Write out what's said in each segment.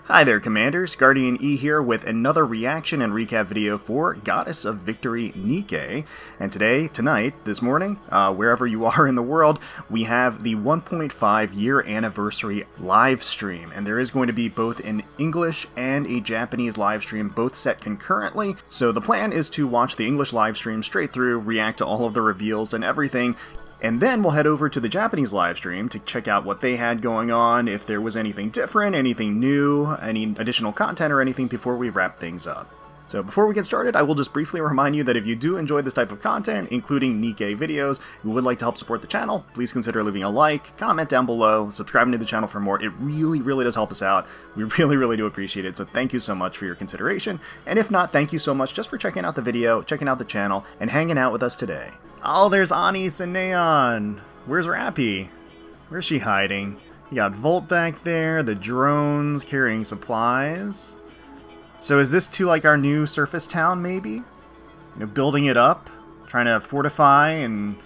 Hi there, Commanders. GuardianE here with another reaction and recap video for Goddess of Victory Nikke. And tonight, this morning, wherever you are in the world, we have the 1.5 year anniversary live stream. And there is going to be both an English and a Japanese live stream, both set concurrently. So the plan is to watch the English live stream straight through, react to all of the reveals and everything, and then we'll head over to the Japanese live stream to check out what they had going on, if there was anything different, anything new, any additional content or anything before we wrap things up. So before we get started, I will just briefly remind you that if you do enjoy this type of content, including Nikke videos, and would like to help support the channel, please consider leaving a like, comment down below, subscribing to the channel for more. It really does help us out. We really do appreciate it, so thank you so much for your consideration. And if not, thank you so much just for checking out the video, checking out the channel, and hanging out with us today. Oh, there's Anis and Neon. Where's Rappy? Where's she hiding? You got Volt back there, the drones carrying supplies. So is this to like our new surface town, maybe? You know, building it up, trying to fortify and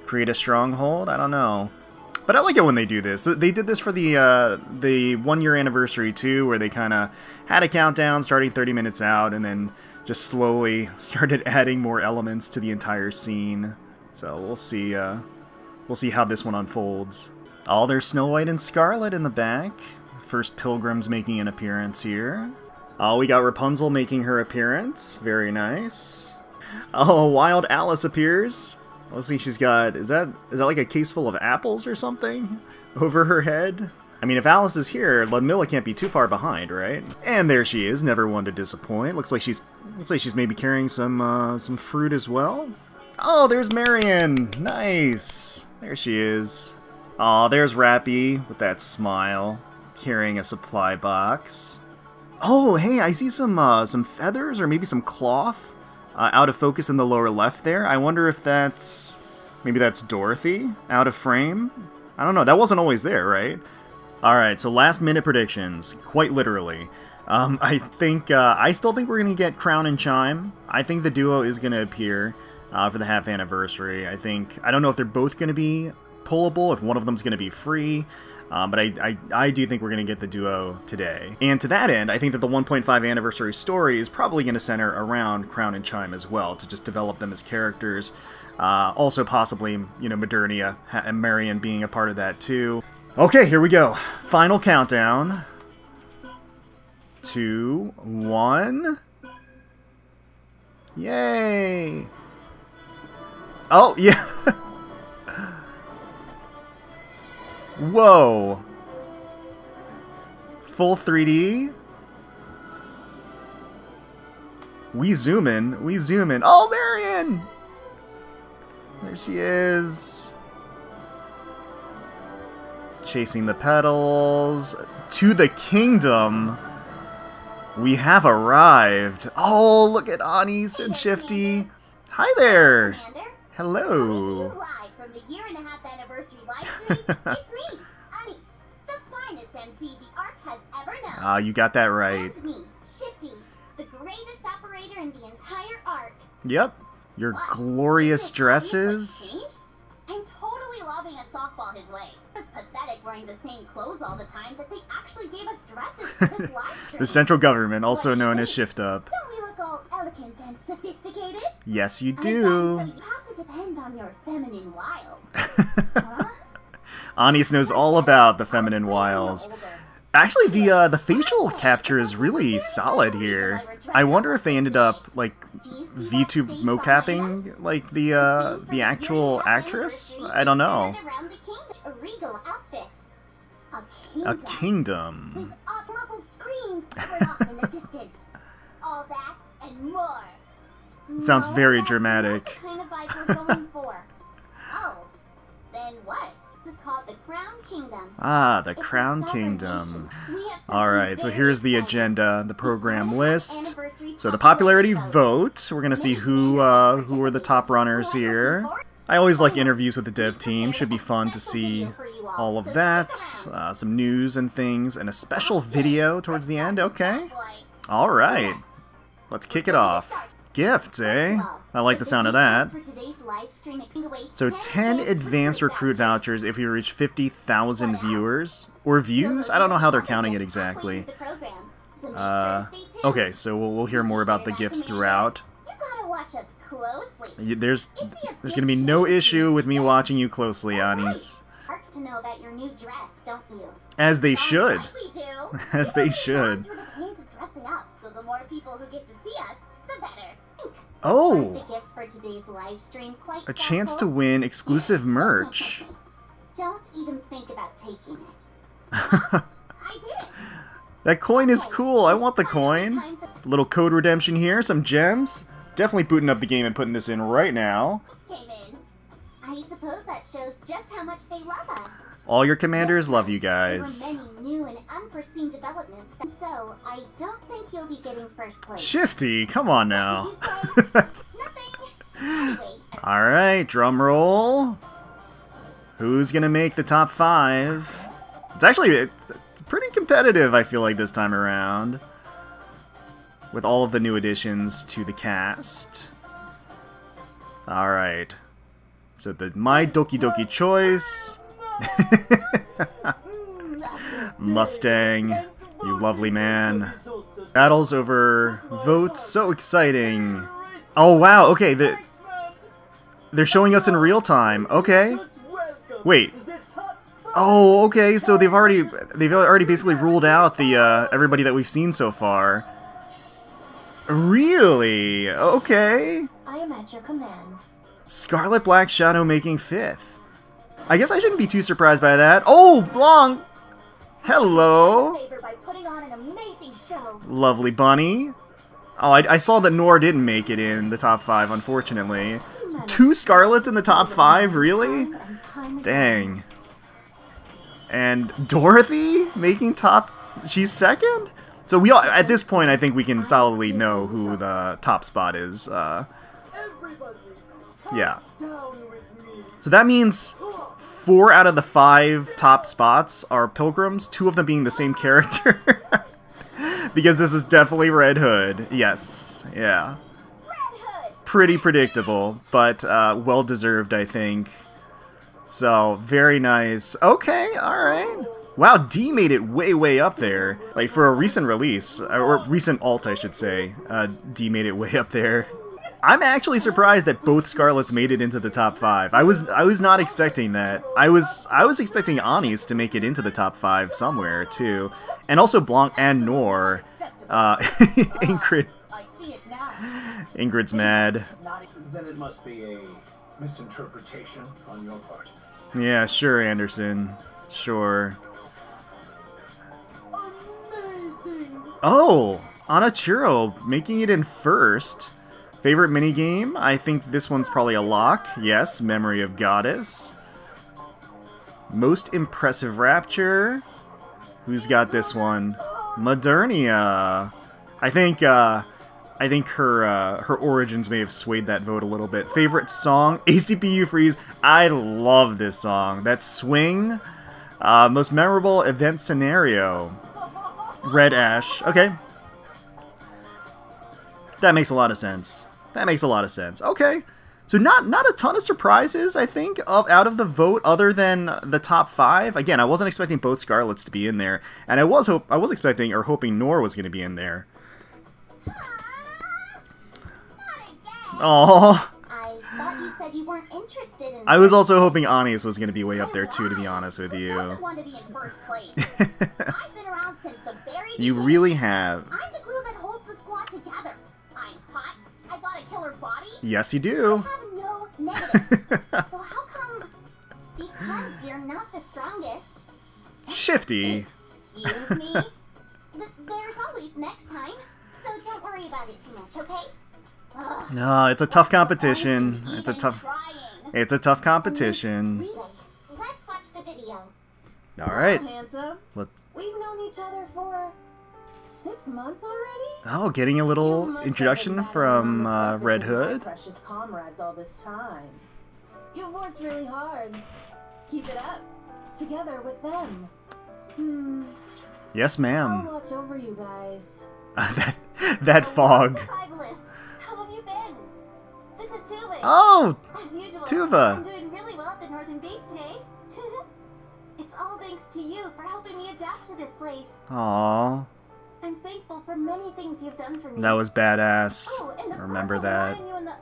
create a stronghold? I don't know. But I like it when they do this. They did this for the 1 year anniversary too, where they kind of had a countdown starting 30 minutes out and then just slowly started adding more elements to the entire scene. So we'll see how this one unfolds. Oh, there's Snow White and Scarlet in the back. First pilgrims making an appearance here. Oh, we got Rapunzel making her appearance. Very nice. Oh, Wild Alice appears. Let's see, she's got, is that like a case full of apples or something over her head? I mean, if Alice is here, Ludmilla can't be too far behind, right? And there she is, never one to disappoint. Looks like she's maybe carrying some fruit as well. Oh, there's Marion. Nice. There she is. Oh, there's Rappy with that smile, carrying a supply box. Oh, hey, I see some feathers or maybe some cloth out of focus in the lower left there. I wonder if maybe that's Dorothy out of frame. I don't know. That wasn't always there, right? All right, so last minute predictions, quite literally. I still think we're gonna get Crown and Chime. I think the duo is gonna appear for the half anniversary. I don't know if they're both gonna be pullable, if one of them's gonna be free. But I do think we're going to get the duo today. And to that end, I think that the 1.5 anniversary story is probably going to center around Crown and Chime as well, to just develop them as characters. Also possibly, you know, Modernia and Marion being a part of that too. Okay, here we go. Final countdown. 2, 1. Yay! Oh, yeah! Whoa! Full 3D? We zoom in. Oh, Marion! There she is. Chasing the petals. To the kingdom! We have arrived. Oh, look at Anis and Shifty. Hi there! Commander. Hello. Live from the 1.5 anniversary live stream. It's me, Anis, the finest MC the Ark has ever known. Ah, you got that right. And me, Shifty, the greatest operator in the entire Ark. Yep. Your What? glorious Isn't it dresses. obvious what's changed? I'm totally lobbing a softball his way. It's pathetic wearing the same clothes all the time that they actually gave us dresses for this live stream. The central government, also known as Shift Up. Don't we look all elegant and sophisticated? Yes, you So do. you have to depend on your feminine wiles. Huh? Anis knows all about the feminine wiles. Actually, the facial capture is really solid here. I wonder if they ended up like VTube mocapping like the actual actress. I don't know. A kingdom. With up-leveled screams covered off in the distance. All that and more. Sounds very That's dramatic. not the kind of vibe we're going for. Oh, then what? This is called the Crown Kingdom. Ah, the It's a Crown sovereign Kingdom. nation. We have Alright, so something here's the very exciting. agenda, the program It's list. anniversary So the popularity vote. vote. We're gonna see who are the top runners here. I always like interviews with the dev team. Should be fun to see all of that. Some news and things, and a special video towards the end. Okay. Alright. Let's kick it off. Gifts, eh? I like the sound of that. For today's live stream, So 10 advanced recruit vouchers if you reach 50,000 viewers. Or views? I don't know how they're counting it exactly. Okay, so we'll hear more about the gifts throughout. You gotta watch us closely. There's gonna be no issue with me watching you closely, Anis. To know about your new dress, don't you? As they should. Do. As they should. Through the pains of dressing up, so the more people who get to see us, the better. Oh! The gifts for today's live stream quite A chance to win exclusive merch. Don't even think about taking it. I didn't. That coin is cool. I want the coin. Little code redemption here. Some gems. Definitely booting up the game and putting this in right now. Came in. I suppose that shows just how much they love us. All your commanders love you guys. There were many new and unforeseen developments, so I don't think you'll be getting first place. Shifty, come on now. Nothing. Anyway, Alright, drum roll. Who's gonna make the top 5? It's actually pretty competitive, I feel like, this time around. With all of the new additions to the cast. Alright. So my Doki Doki choice. Mustang, you lovely man. Battles over votes, so exciting. Oh wow, okay, they're showing us in real time. Okay. Wait. Oh, okay, so they've already basically ruled out the everybody that we've seen so far. Really? Okay. I am at your command. Scarlet Black Shadow making 5th. I guess I shouldn't be too surprised by that. Oh, Blanc! Hello! By putting on an amazing show. Lovely bunny. Oh, I saw that Nor didn't make it in the top 5, unfortunately. 2 Scarlets in the top 5, really? Dang. And Dorothy making top... She's 2nd? So we all, at this point, I think we can solidly know who the top spot is. Yeah. So that means 4 out of the 5 top spots are Pilgrims, 2 of them being the same character. Because this is definitely Red Hood. Yes. Yeah. Pretty predictable, but well-deserved, I think. So, very nice. Okay, alright. Wow, D made it way, way up there. Like, for a recent release, or recent alt, I should say, D made it way up there. I'm actually surprised that both Scarlets made it into the top 5. I was not expecting that. I was expecting Anis to make it into the top 5 somewhere, too. And also Blanc and Nor. Ingrid's mad. Then it must be a misinterpretation on your part. Yeah, sure, Anderson. Sure. Amazing. Oh! Anachiro making it in 1st. Favorite minigame? I think this one's probably a lock. Yes, Memory of Goddess. Most impressive rapture? Who's got this one? Modernia. I think her origins may have swayed that vote a little bit. Favorite song? ACPU Freeze. I love this song. That swing. Most memorable event scenario. Red Ash. Okay. That makes a lot of sense. That makes a lot of sense. Okay. So not a ton of surprises, I think, out of the vote other than the top 5. Again, I wasn't expecting both Scarlets to be in there, and I was expecting or hoping Nor was going to be in there. Oh. I thought you said you weren't interested in. I was also hoping Anis was going to be way up there too, to be honest with you. I want to be in first place. I've been around since the very You beginning. really have. I'm the glue that holds the squad together. I'm hot. I got a killer body. Yes, you do. I have no negatives. So how come? Because you're not the strongest. Shifty. Excuse me. There's always next time. So don't worry about it too much, okay? Ugh. No, it's a tough competition. It's a tough competition. Really? Let's watch the video. All right. Hello, handsome. Let's. We've known each other for 6 months already? Oh, getting a You little must have introduction been from battling on the surface Red with my Hood. precious comrades all this time. You've worked really hard. Keep it up. Together with them. Yes, I'll ma'am. watch over you guys. that fog. Survivalist, how have you been? This Oh, As usual, Tuva. I'm doing really well at the northern base today. It's all thanks to you for helping me adapt to this place. Aww. I'm thankful for many things you've done for me. That was badass. Oh, and of Remember course I'll that. remind you in the...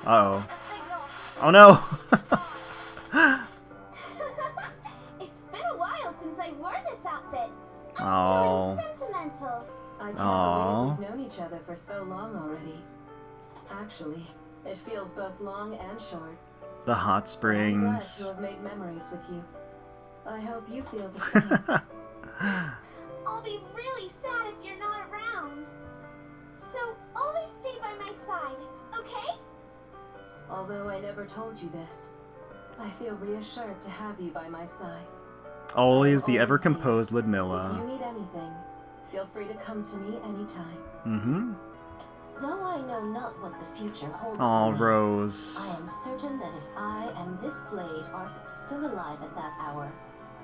Uh-oh. the signal. Oh no! It's been a while since I wore this outfit. I'm Oh. feeling sentimental. I can't Aw. believe we've known each other for so long already. Actually, it feels both long and short. The hot I'm glad to springs. have made memories with you. I hope you feel the same. I'll be really sad if you're not around. So always stay by my side, okay? Although I never told you this, I feel reassured to have you by my side. Always the ever-composed If you Ludmilla. need anything, feel free to come to me anytime. Mm-hmm. Though I know not what the future holds Aw, for me, Rose. I am certain that if I and this blade art still alive at that hour,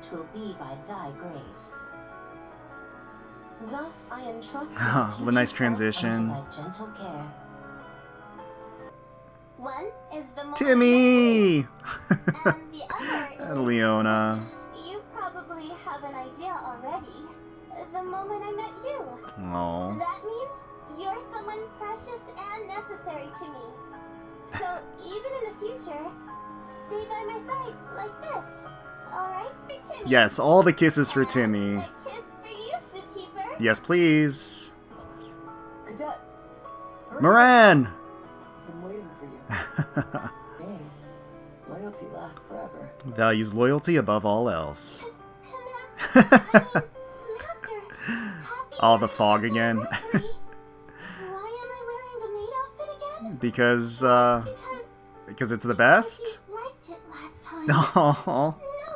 'twill be by thy grace. Thus I entrust Ah, the the nice future self transition. unto thy gentle care. One is the moment Timmy! and the other is... Leona. You probably have an idea already. The moment I met you. Oh. That means you're someone precious and necessary to me. So even in the future, stay by my side like this. Alright, for Timmy. Yes, all the kisses for Timmy. A kiss for you, Zookeeper. Yes, please. Cadet! Hurry. Moran! I've been waiting for you. Hey, loyalty lasts forever. Values loyalty above all else. Master, All the fog again. why am I wearing the maid outfit again? because it's the You best? liked it last time. Oh, No,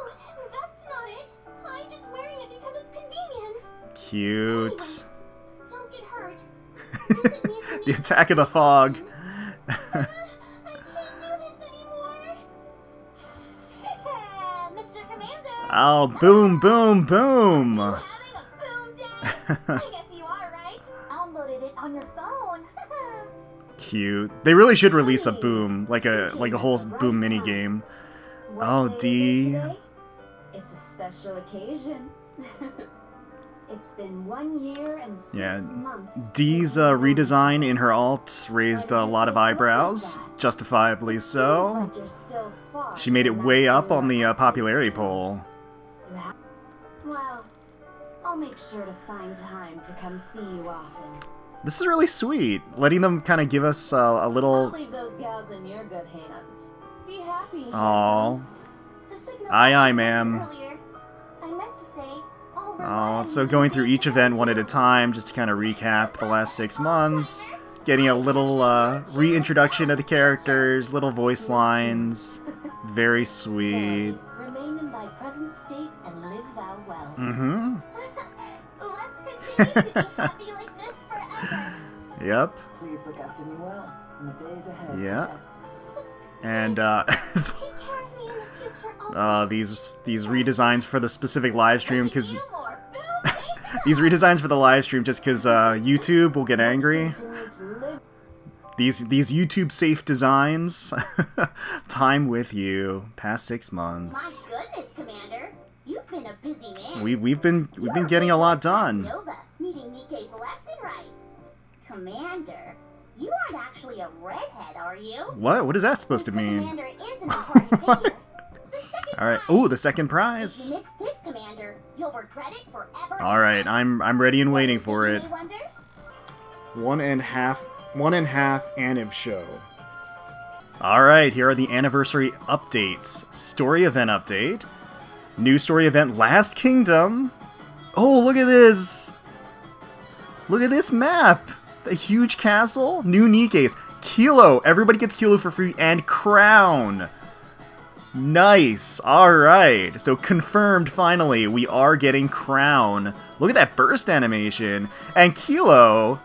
that's not it. I'm just wearing it because it's convenient. cute. Don't get hurt. Visit me if you The need attack of the fog. I can't do this anymore. Mr. Commander. Oh, boom, boom, boom. You having a boom day? I guess you are, right? Downloaded it on your phone. Cute. They really should release a boom, like a whole boom mini game. What Oh, day is it D. today? It's a special occasion. It's been 1 year and 6 Yeah, months. Dee's redesign in her alt raised a lot of eyebrows, justifiably so. Seems like you're still far She made it from way up mastering on the your acting popularity skills. poll. You ha- Well, I'll make sure to find time to come see you often. This is really sweet, letting them kind of give us a I'll little. leave those gals in your good hands. Be happy. Aww. The signal Aye, aye, I ma'am. earlier. I meant to say, I'll rely Oh, on so you going to through be each event one at a time, just to kind of recap the last 6 months, getting a little reintroduction of the characters, little voice lines. Very sweet. Remain in thy present state and live thou well. Mm-hmm. Let's continue to be happy like this forever. Yep. Please look after me well in the days ahead. Yeah. Cadet. And Take care of me in the future. Also. these redesigns for the specific live stream, because You more boom days to come. these redesigns for the live stream, just because YouTube will get angry. Continue to live. These YouTube safe designs. Time with you. Past 6 My months. goodness, Commander. You've been a busy man. We've been getting a lot done. Nova, meeting Nikke's left and right. Commander, you aren't actually a redhead, are you? What is that supposed to Since the mean? Commander is an important figure. The second All right. prize. Oh, the second If prize. you miss this, Commander, you'll regret it forever. All right. I'm ready and waiting for it. You may wonder? 1.5 Aniv show. Alright, here are the anniversary updates. Story event update. New story event, Last Kingdom. Oh, look at this! Look at this map! The huge castle, new Nikke's. Kilo, everybody gets Kilo for free, and Crown! Nice! Alright, so confirmed finally, we are getting Crown. Look at that burst animation! And Kilo,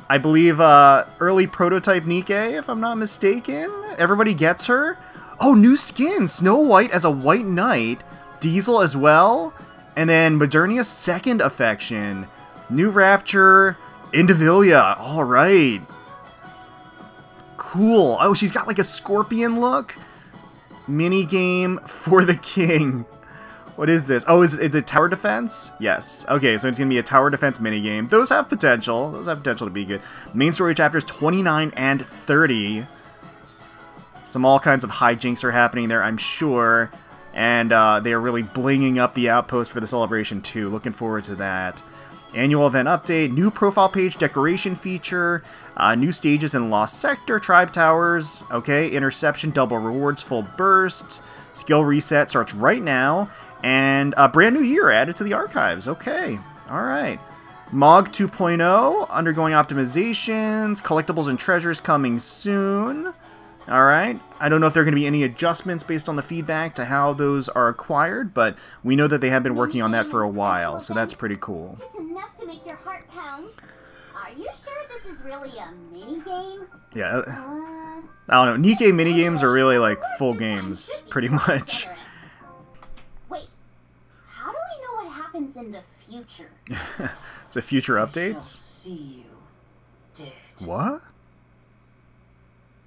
I believe, early prototype Nikke, if I'm not mistaken. Everybody gets her. Oh, new skin! Snow White as a White Knight. Diesel as well. And then Modernia's second affection. New Rapture. Indivilia. Alright. Cool. Oh, she's got like a scorpion look. Mini game for the king. What is this? Oh, is it tower defense? Yes. Okay, so it's going to be a tower defense minigame. Those have potential. Those have potential to be good. Main story chapters 29 and 30. All kinds of hijinks are happening there, I'm sure. And they are really blinging up the outpost for the celebration, too. Looking forward to that. Annual event update, new profile page decoration feature, new stages in Lost Sector, Tribe Towers, okay, interception, double rewards, full bursts, skill reset starts right now, and a brand new year added to the archives, okay, alright. Mog 2.0, undergoing optimizations, collectibles and treasures coming soon. Alright, I don't know if there are going to be any adjustments based on the feedback to how those are acquired, but we know that they have been working on that for a while, so that's pretty cool. It's enough to make your heart pound. Are you sure this is really a mini game? Yeah, I don't know, Nikke minigames are really like full games, pretty much. Wait, how do we know what happens in the future? So future updates? See you, dead. What?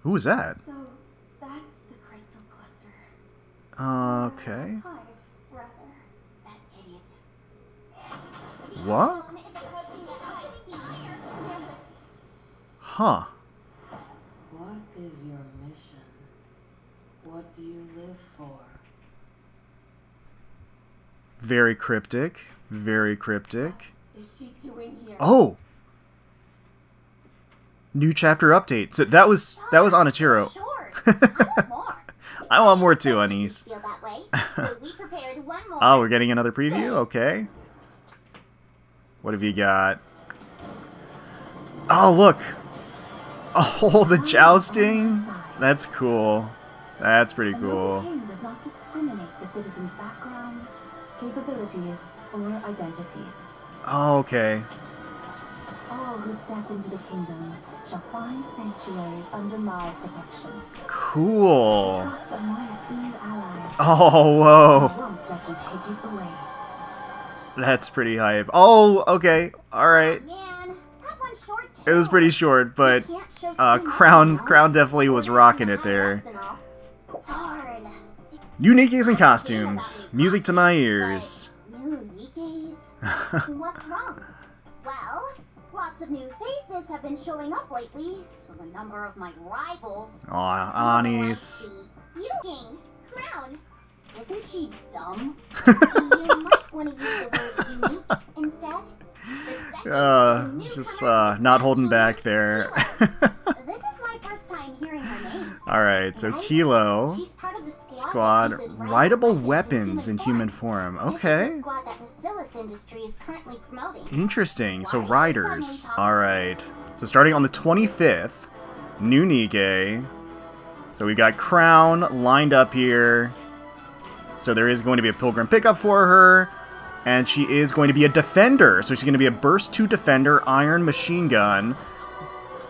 Who was that? So, that's the crystal cluster. Okay. Hive, rather. That idiot. What? Huh. What is your mission? What do you live for? Very cryptic. Very cryptic. What is she doing here? Oh! New chapter update. So that was Onichiro. Sure. I want more. I want more too, Anis. Feel that way. So we prepared one more. Oh, we're getting another preview? Okay. What have you got? Oh, look! Oh, the jousting? That's cool. That's pretty cool. The king does not discriminate the citizens' backgrounds, capabilities, or identities. Oh, okay. All who step into the kingdom shall find sanctuary under my protection. Cool. Trust of my esteemed allies. Oh, whoa. I won't let you take it away. That's pretty hype. Oh, okay. Alright. Man, that one's short too. It was pretty short, but You can't show too Crown much, definitely was rocking it there. It's hard. New Nikkes and costumes. Music to my ears. New Nikkes? What's wrong? Well, lots of new faces have been showing up lately, so the number of my rivals... Aw, Anis. You King, Crown, isn't she dumb? You might want to use the word unique instead. Just not holding back there. This is my first time hearing her name. Alright, so Right? Kilo She's part of the Squad, that uses rideable weapons in human form. This is Okay. the squad that Bacillus Industry is currently promoting. Interesting. So Why is riders. someone talking Alright. So starting on the 25th, new Nikke. So we've got Crown lined up here. So there is going to be a Pilgrim pickup for her. And she is going to be a defender. So she's going to be a Burst 2 defender, iron machine gun.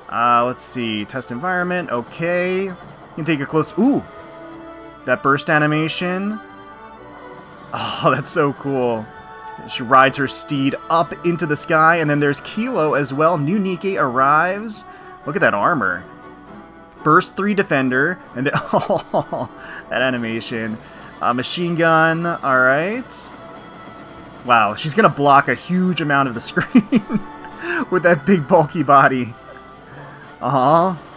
Let's see. Test environment. Okay. You can take a close... Ooh! That burst animation. Oh, that's so cool. She rides her steed up into the sky. And then there's Kilo as well. New Nikke arrives. Look at that armor. Burst 3 defender. And then... Oh, that animation. Machine gun. Alright. Wow, she's gonna block a huge amount of the screen with that big bulky body. Alright.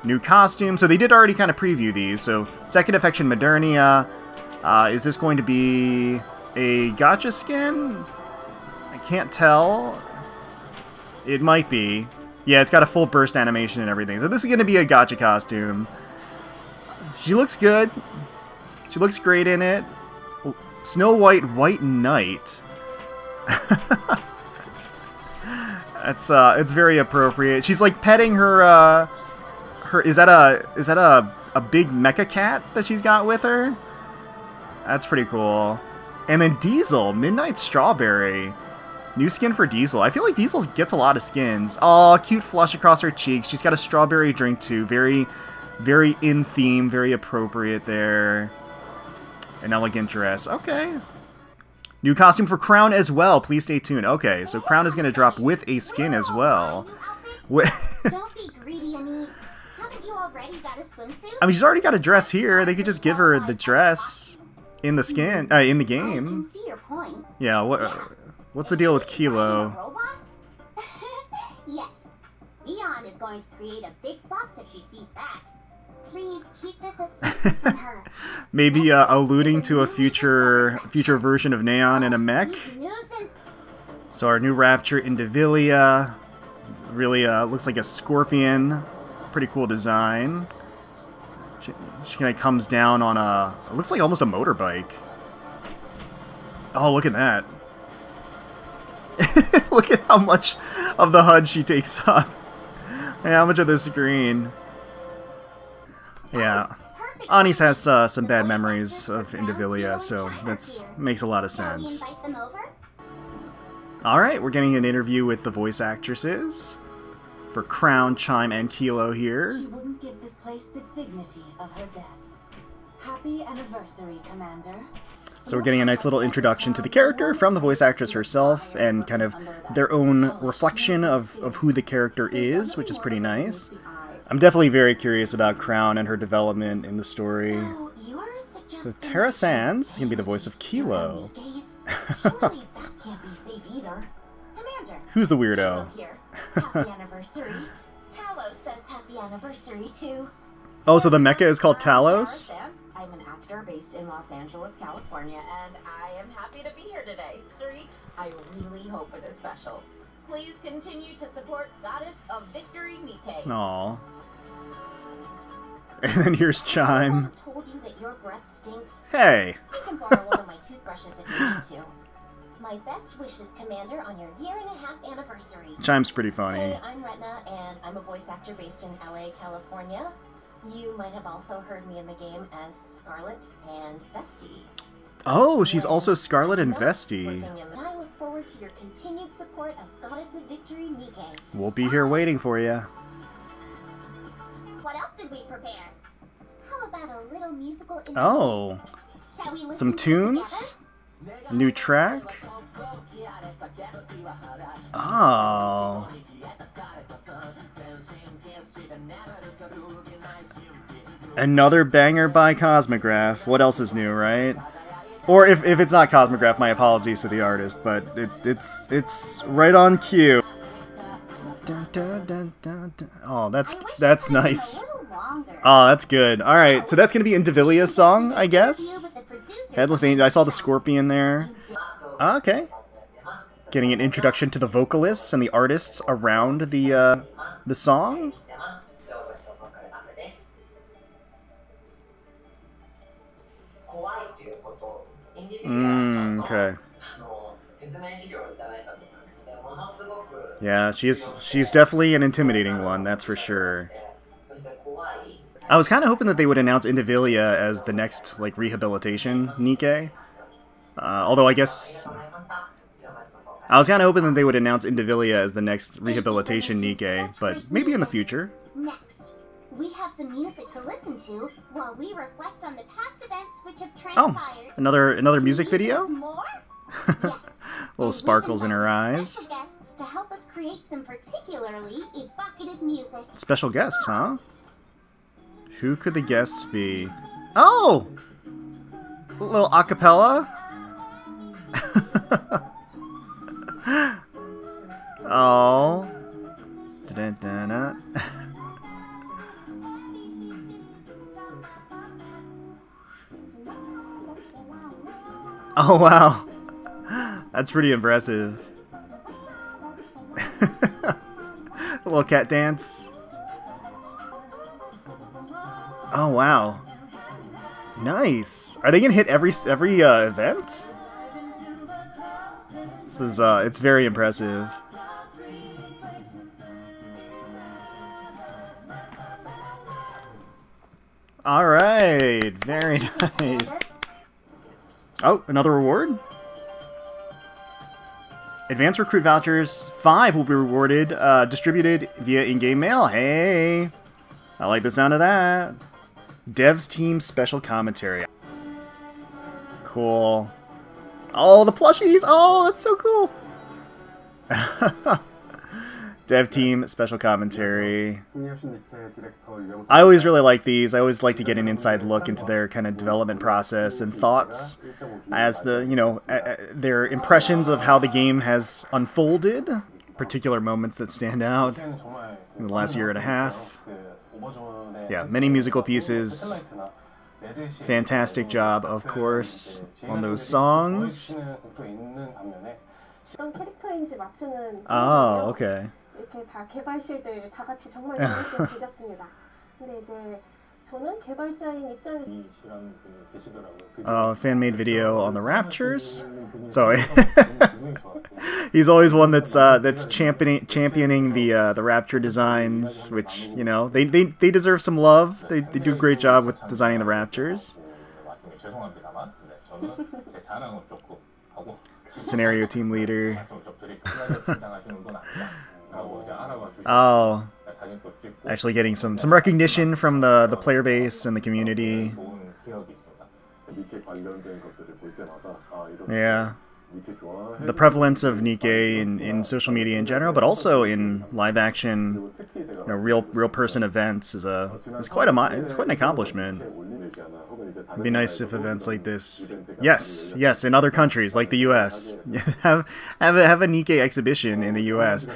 New costume. So they did already kind of preview these. So Second Affection Modernia. Is this going to be a gacha skin? I can't tell. It might be. Yeah, it's got a full burst animation and everything. So this is going to be a gacha costume. She looks good. She looks great in it. Snow White, White Knight. It's very appropriate. She's like petting her is that a big mecha cat that she's got with her? That's pretty cool. And then Diesel, Midnight Strawberry. New skin for Diesel. I feel like Diesel gets a lot of skins. Oh, cute flush across her cheeks. She's got a strawberry drink too. Very, very in theme, very appropriate there. An elegant dress. Okay. New costume for Crown as well. Please stay tuned. Okay, so Crown is going to drop with a skin as well. What? Don't be greedy, Anise. Haven't you already got a swimsuit? I mean, she's already got a dress here. They could just give her the dress in the in the I can game. see your point. Yeah. What's the deal with Kilo? A robot? Yes. Neon is going to create a big fuss if she sees that. Please keep this a secret from her. Maybe alluding to a future version of Neon in a mech. So our new Rapture, Indivilia, really looks like a scorpion. Pretty cool design. She kind of comes down on a, it looks like almost a motorbike. Oh, look at that. Look at how much of the HUD she takes up. And how much of the screen. Yeah. Anis has some bad memories of Indivilia, so that makes a lot of sense. Alright, we're getting an interview with the voice actresses for Crown, Chime, and Kilo here. She wouldn't give this place the dignity of her death. Happy anniversary, Commander. So we're getting a nice little introduction to the character from the voice actress herself, and kind of their own reflection of who the character is, which is pretty nice. I'm definitely very curious about Crown and her development in the story. So Tara Sands can be the voice of Kilo. Surely that can't be safe either. Commander. Who's the weirdo? Here. Happy anniversary. Talos says happy anniversary too. Oh, so the mecha is called Talos? I'm an actor based in Los Angeles, California, and I am happy to be here today. Suri, I really hope it is special. Please continue to support Goddess of Victory, Nikke. Aww. And then here's Chime. Told you that your breath stinks. Hey. You can borrow one of my toothbrushes if you need to. My best wishes, Commander, on your 1.5-year anniversary. Chime's pretty funny. Hey, I'm Retna, and I'm a voice actor based in LA, California. You might have also heard me in the game as Scarlet and Vesti. Oh, she's also Scarlet and Vesti. I look forward to your continued support of Goddess of Victory, Nikke. We'll be here waiting for you. What else did we prepare? How about a little musical interlude? Oh. Shall we listen Some to it tunes? New track? Oh. Another banger by Cosmograph. What else is new, right? Or if it's not Cosmograph, my apologies to the artist, but it's right on cue. Oh, that's nice. Oh, that's good. All right, so that's gonna be Indivilia's song, I guess. Headless Angel. I saw the Scorpion there. Okay. Getting an introduction to the vocalists and the artists around the song. Okay. Yeah, she's definitely an intimidating one, that's for sure. I was kind of hoping that they would announce Indivilia as the next, like, rehabilitation Nikke. Although I guess... I was kind of hoping that they would announce Indivilia as the next rehabilitation Nikke, but maybe in the future. Next, we have some music to listen to while we reflect on the past events which have transpired. Oh, another music video? More? Yes. Little sparkles in her eyes. Special guests to help us create some particularly evocative music. Special guests, huh? Who could the guests be? Oh! A little acapella? Oh. Da-da-da-da. Oh, wow. That's pretty impressive. A little cat dance. Oh, wow. Nice. Are they gonna hit every event? This is it's very impressive. All right, very nice. Oh, another reward? Advanced recruit vouchers 5 will be rewarded, distributed via in-game mail. Hey, I like the sound of that. Devs team special commentary. Cool. Oh, the plushies! Oh, that's so cool! Dev team, special commentary. I always really like these. I always like to get an inside look into their kind of development process and thoughts as the, you know, their impressions of how the game has unfolded, particular moments that stand out in the last year and a half. Yeah, many musical pieces. Fantastic job, of course, on those songs. Oh, okay. 이렇게 다 개발실들 다 같이 정말 재밌게 즐겼습니다. 근데 이제 저는 개발자인 입장에서 fan-made video on the Raptures. So he's always one that's championing the Rapture designs, which, you know, they deserve some love. They do a great job with designing the Raptures. Scenario team leader. Oh, actually getting some recognition from the player base and the community. Yeah, the prevalence of Nikke in social media in general, but also in live action, you know, real person events is quite an accomplishment. It'd be nice if events like this, yes, in other countries like the U.S. have a Nikke exhibition in the U.S.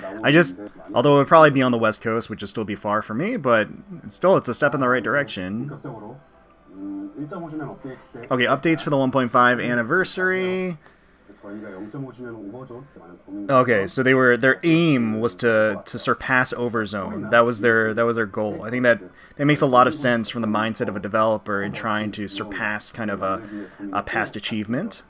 Although it would probably be on the West Coast, which would still be far for me, but still, it's a step in the right direction. Okay, updates for the 1.5 anniversary. Okay, so their aim was to surpass Overzone. That was their goal. I think that it makes a lot of sense from the mindset of a developer in trying to surpass kind of a past achievement.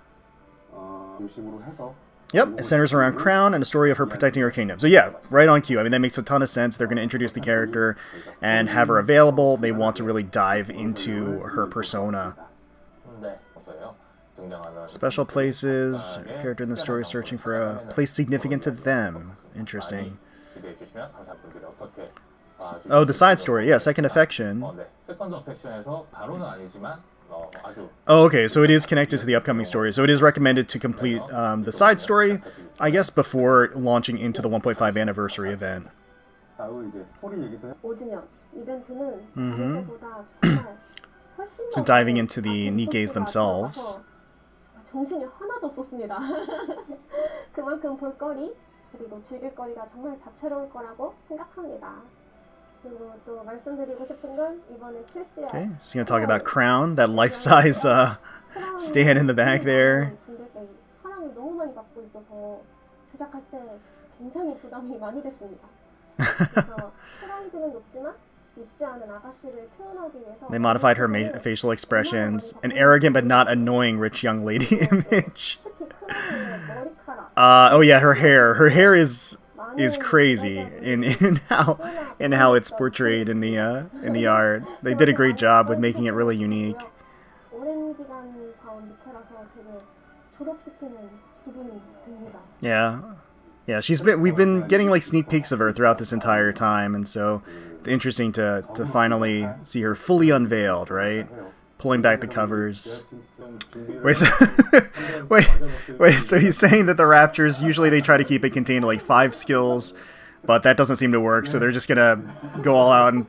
Yep, it centers around Crown and a story of her protecting her kingdom. So yeah, right on cue. I mean, that makes a ton of sense. They're going to introduce the character and have her available. They want to really dive into her persona. Special places, character in the story searching for a place significant to them. Interesting. Oh, the side story, yeah, Second Affection. Oh, okay, so it is connected to the upcoming story. So it is recommended to complete the side story, I guess, before launching into the 1.5 anniversary event. So diving into the Nikkes themselves. 정신이 하나도 없었습니다. 그만큼 볼거리 그리고 즐길거리가 정말 다채로울 거라고 생각합니다. 그리고 또 말씀드리고 싶은 건 이번에 출시할 Okay, just gonna talk about Crown, that life-size stand in the back there. 사랑을 너무 많이 받고 있어서 제작할 때 굉장히 부담이 많이 됐습니다. 그래서 프라이드는 높지만 They modified her facial expressions, an arrogant but not annoying rich young lady image. Oh yeah, her hair is crazy in how it's portrayed in the art. They did a great job with making it really unique. Yeah. Yeah, we've been getting like sneak peeks of her throughout this entire time, and so it's interesting to finally see her fully unveiled, right? Pulling back the covers. Wait, so he's saying that the Raptures, usually they try to keep it contained to like 5 skills, but that doesn't seem to work, so they're just gonna go all out and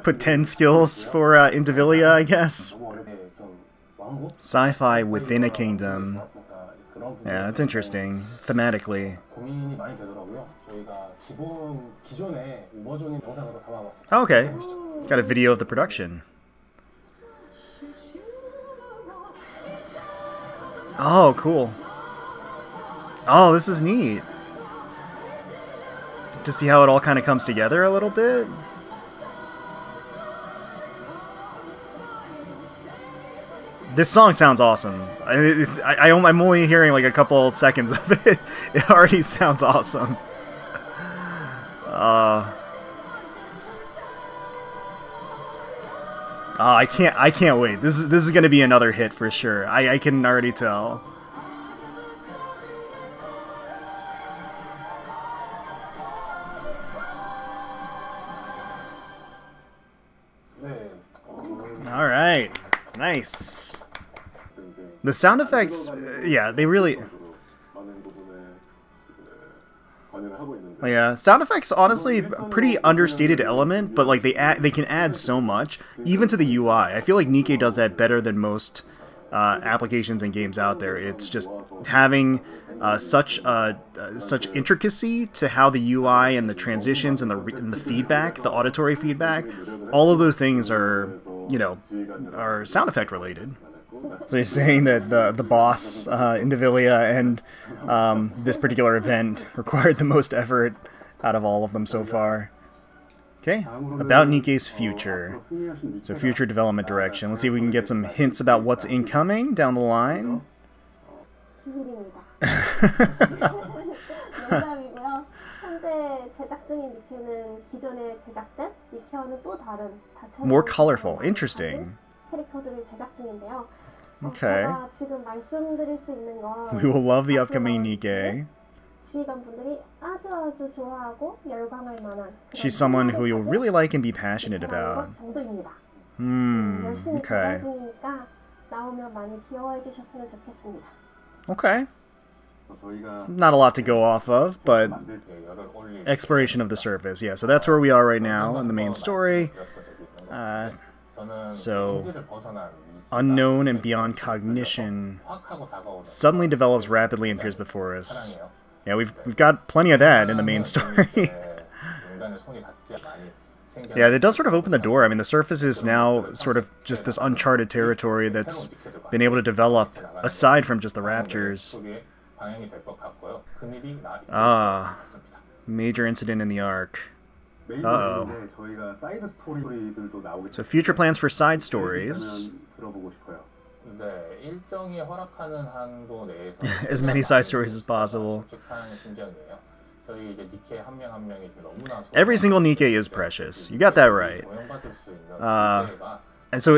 put 10 skills for Indivilia, I guess. Sci-fi within a kingdom. Yeah, that's interesting, thematically. Oh, okay, it's got a video of the production. Oh, cool. Oh, this is neat. To see how it all kind of comes together a little bit. This song sounds awesome. I'm only hearing like a couple seconds of it. It already sounds awesome. I can't wait. This is gonna be another hit for sure. I can already tell. All right, nice. The sound effects, yeah, they really. Yeah, sound effects, honestly, a pretty understated element, but like they can add so much, even to the UI. I feel like Nikke does that better than most applications and games out there. It's just having such intricacy to how the UI and the transitions and the feedback, the auditory feedback, all of those things are, you know, are sound effect related. So he's saying that the boss, Indivilia, and this particular event required the most effort out of all of them so far. Okay, about Nikke's future. So future development direction. Let's see if we can get some hints about what's incoming down the line. 농담이고요. 현재 제작 중인 니케는 기존에 제작된 니케와는 또 다른 다채로운 More colorful. Interesting. 캐릭터들을 제작 중인데요. Okay. 제가 지금 말씀드릴 수 있는 건 We will love the upcoming Nikke. 지휘관분들이 아주 좋아하고 열광할 만한 She's someone who you'll really like and be passionate about. 정도입니다. Okay. 열심히 개발 중이니까 나오면 많이 귀여워해 주셨으면 좋겠습니다. Okay. Not a lot to go off of, but exploration of the surface. Yeah, so that's where we are right now in the main story. So, unknown and beyond cognition suddenly develops rapidly and appears before us. Yeah, we've got plenty of that in the main story. Yeah, it does sort of open the door. I mean, the surface is now sort of just this uncharted territory that's been able to develop aside from just the raptures. Ah, major incident in the arc. Uh-oh. So future plans for side stories. As many side stories as possible. Every single Nikke is precious. You got that right. And so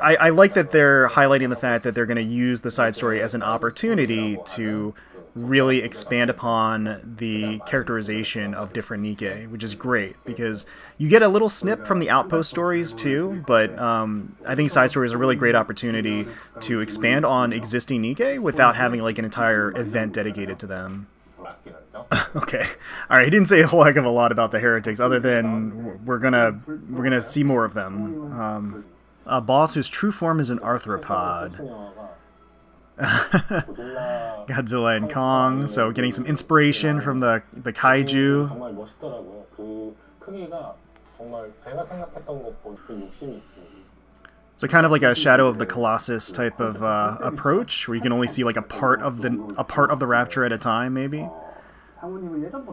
I like that they're highlighting the fact that they're going to use the side story as an opportunity to really expand upon the characterization of different Nikke, which is great, because you get a little snip from the outpost stories too, but I think side stories are a really great opportunity to expand on existing Nikke without having like an entire event dedicated to them. Okay, all right. He didn't say a whole heck of a lot about the heretics, other than we're gonna see more of them. A boss whose true form is an arthropod. Godzilla and Kong, so getting some inspiration from the kaiju. So kind of like a Shadow of the Colossus type of approach, where you can only see like a part of the rapture at a time, maybe. An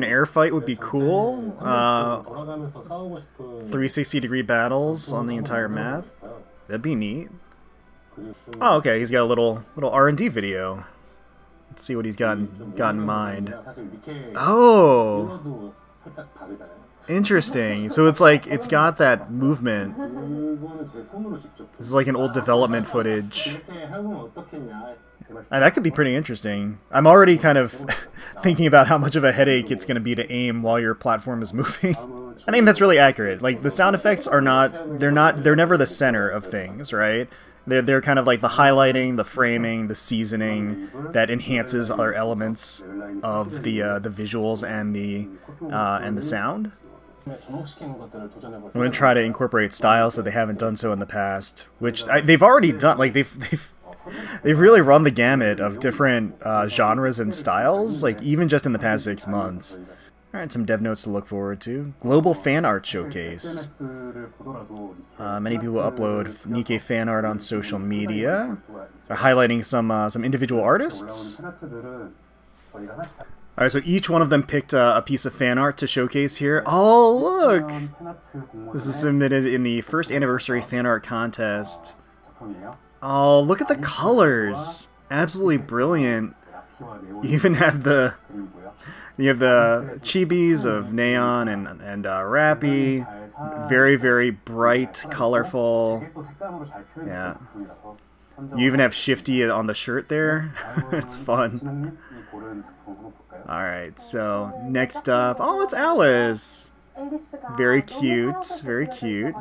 air fight would be cool. 360-degree battles on the entire map. That'd be neat. Oh, okay, he's got a little R&D video. Let's see what he's got in mind. Oh! Interesting. So it's got that movement. This is like an old development footage. That could be pretty interesting. I'm already kind of thinking about how much of a headache it's going to be to aim while your platform is moving. I think that's really accurate. Like, the sound effects are they're never the center of things, right? They're kind of like the highlighting, the framing, the seasoning that enhances other elements of the visuals and the sound. I'm going to try to incorporate styles that they haven't done so in the past, which they've already done. Like they've really run the gamut of different genres and styles, like even just in the past 6 months. Alright, some dev notes to look forward to. Global fan art showcase. Many people upload Nikke fan art on social media. They're highlighting some individual artists. Alright, so each one of them picked a piece of fan art to showcase here. Oh, look! This is submitted in the first anniversary fan art contest. Oh, look at the colors! Absolutely brilliant. You even have the chibis of Neon and Rappy. Very, very bright, colorful. Yeah. You even have Shifty on the shirt there. It's fun. Alright, so next up... Oh, it's Alice! Very cute, very cute.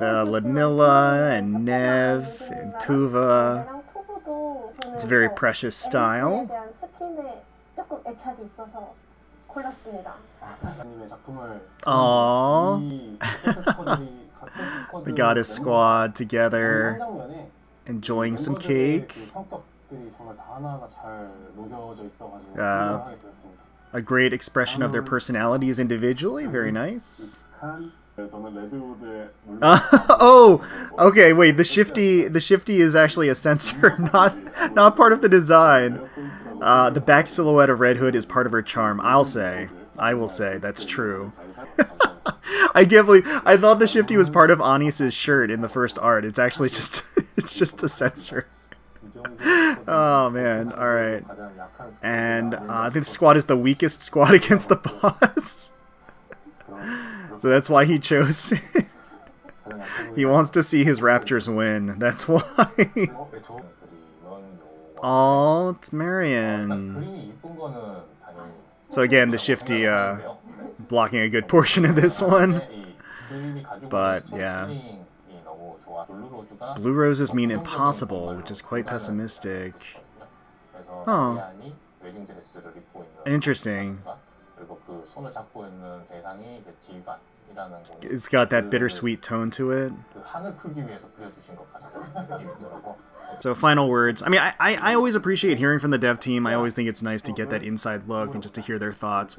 Ludmilla and Nev and Tuva. It's a very precious style. 대한 스킨에 조금 애착이 있어서 골랐습니다. Aww. The Goddess Squad together, enjoying some cake. A great expression of their personalities individually. Very nice. Oh, okay. Wait, the shifty is actually a sensor, not part of the design. The back silhouette of Red Hood is part of her charm. I will say that's true. I can't believe I thought the shifty was part of Anis's shirt in the first art. It's actually just it's just a sensor. Oh man! All right, and I think the squad is the weakest squad against the boss. So that's why he chose. He wants to see his Raptors win. That's why. Oh, it's Marion. So again, the shifty blocking a good portion of this one. But yeah. Blue roses mean impossible, which is quite pessimistic. Oh. Interesting. It's got that bittersweet tone to it. So final words. I mean, I always appreciate hearing from the dev team. I always think it's nice to get that inside look and just to hear their thoughts.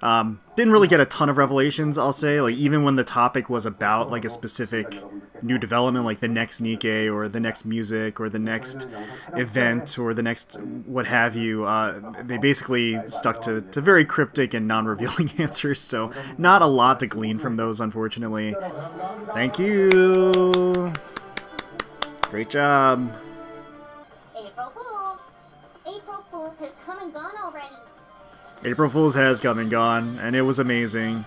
Didn't really get a ton of revelations, I'll say. Like, even when the topic was about like a specific new development, like the next Nikke or the next music or the next event or the next what have you, they basically stuck to very cryptic and non-revealing answers. So not a lot to glean from those, unfortunately. Thank you. Great job. April Fools! April Fools has come and gone already. April Fool's has come and gone, and it was amazing.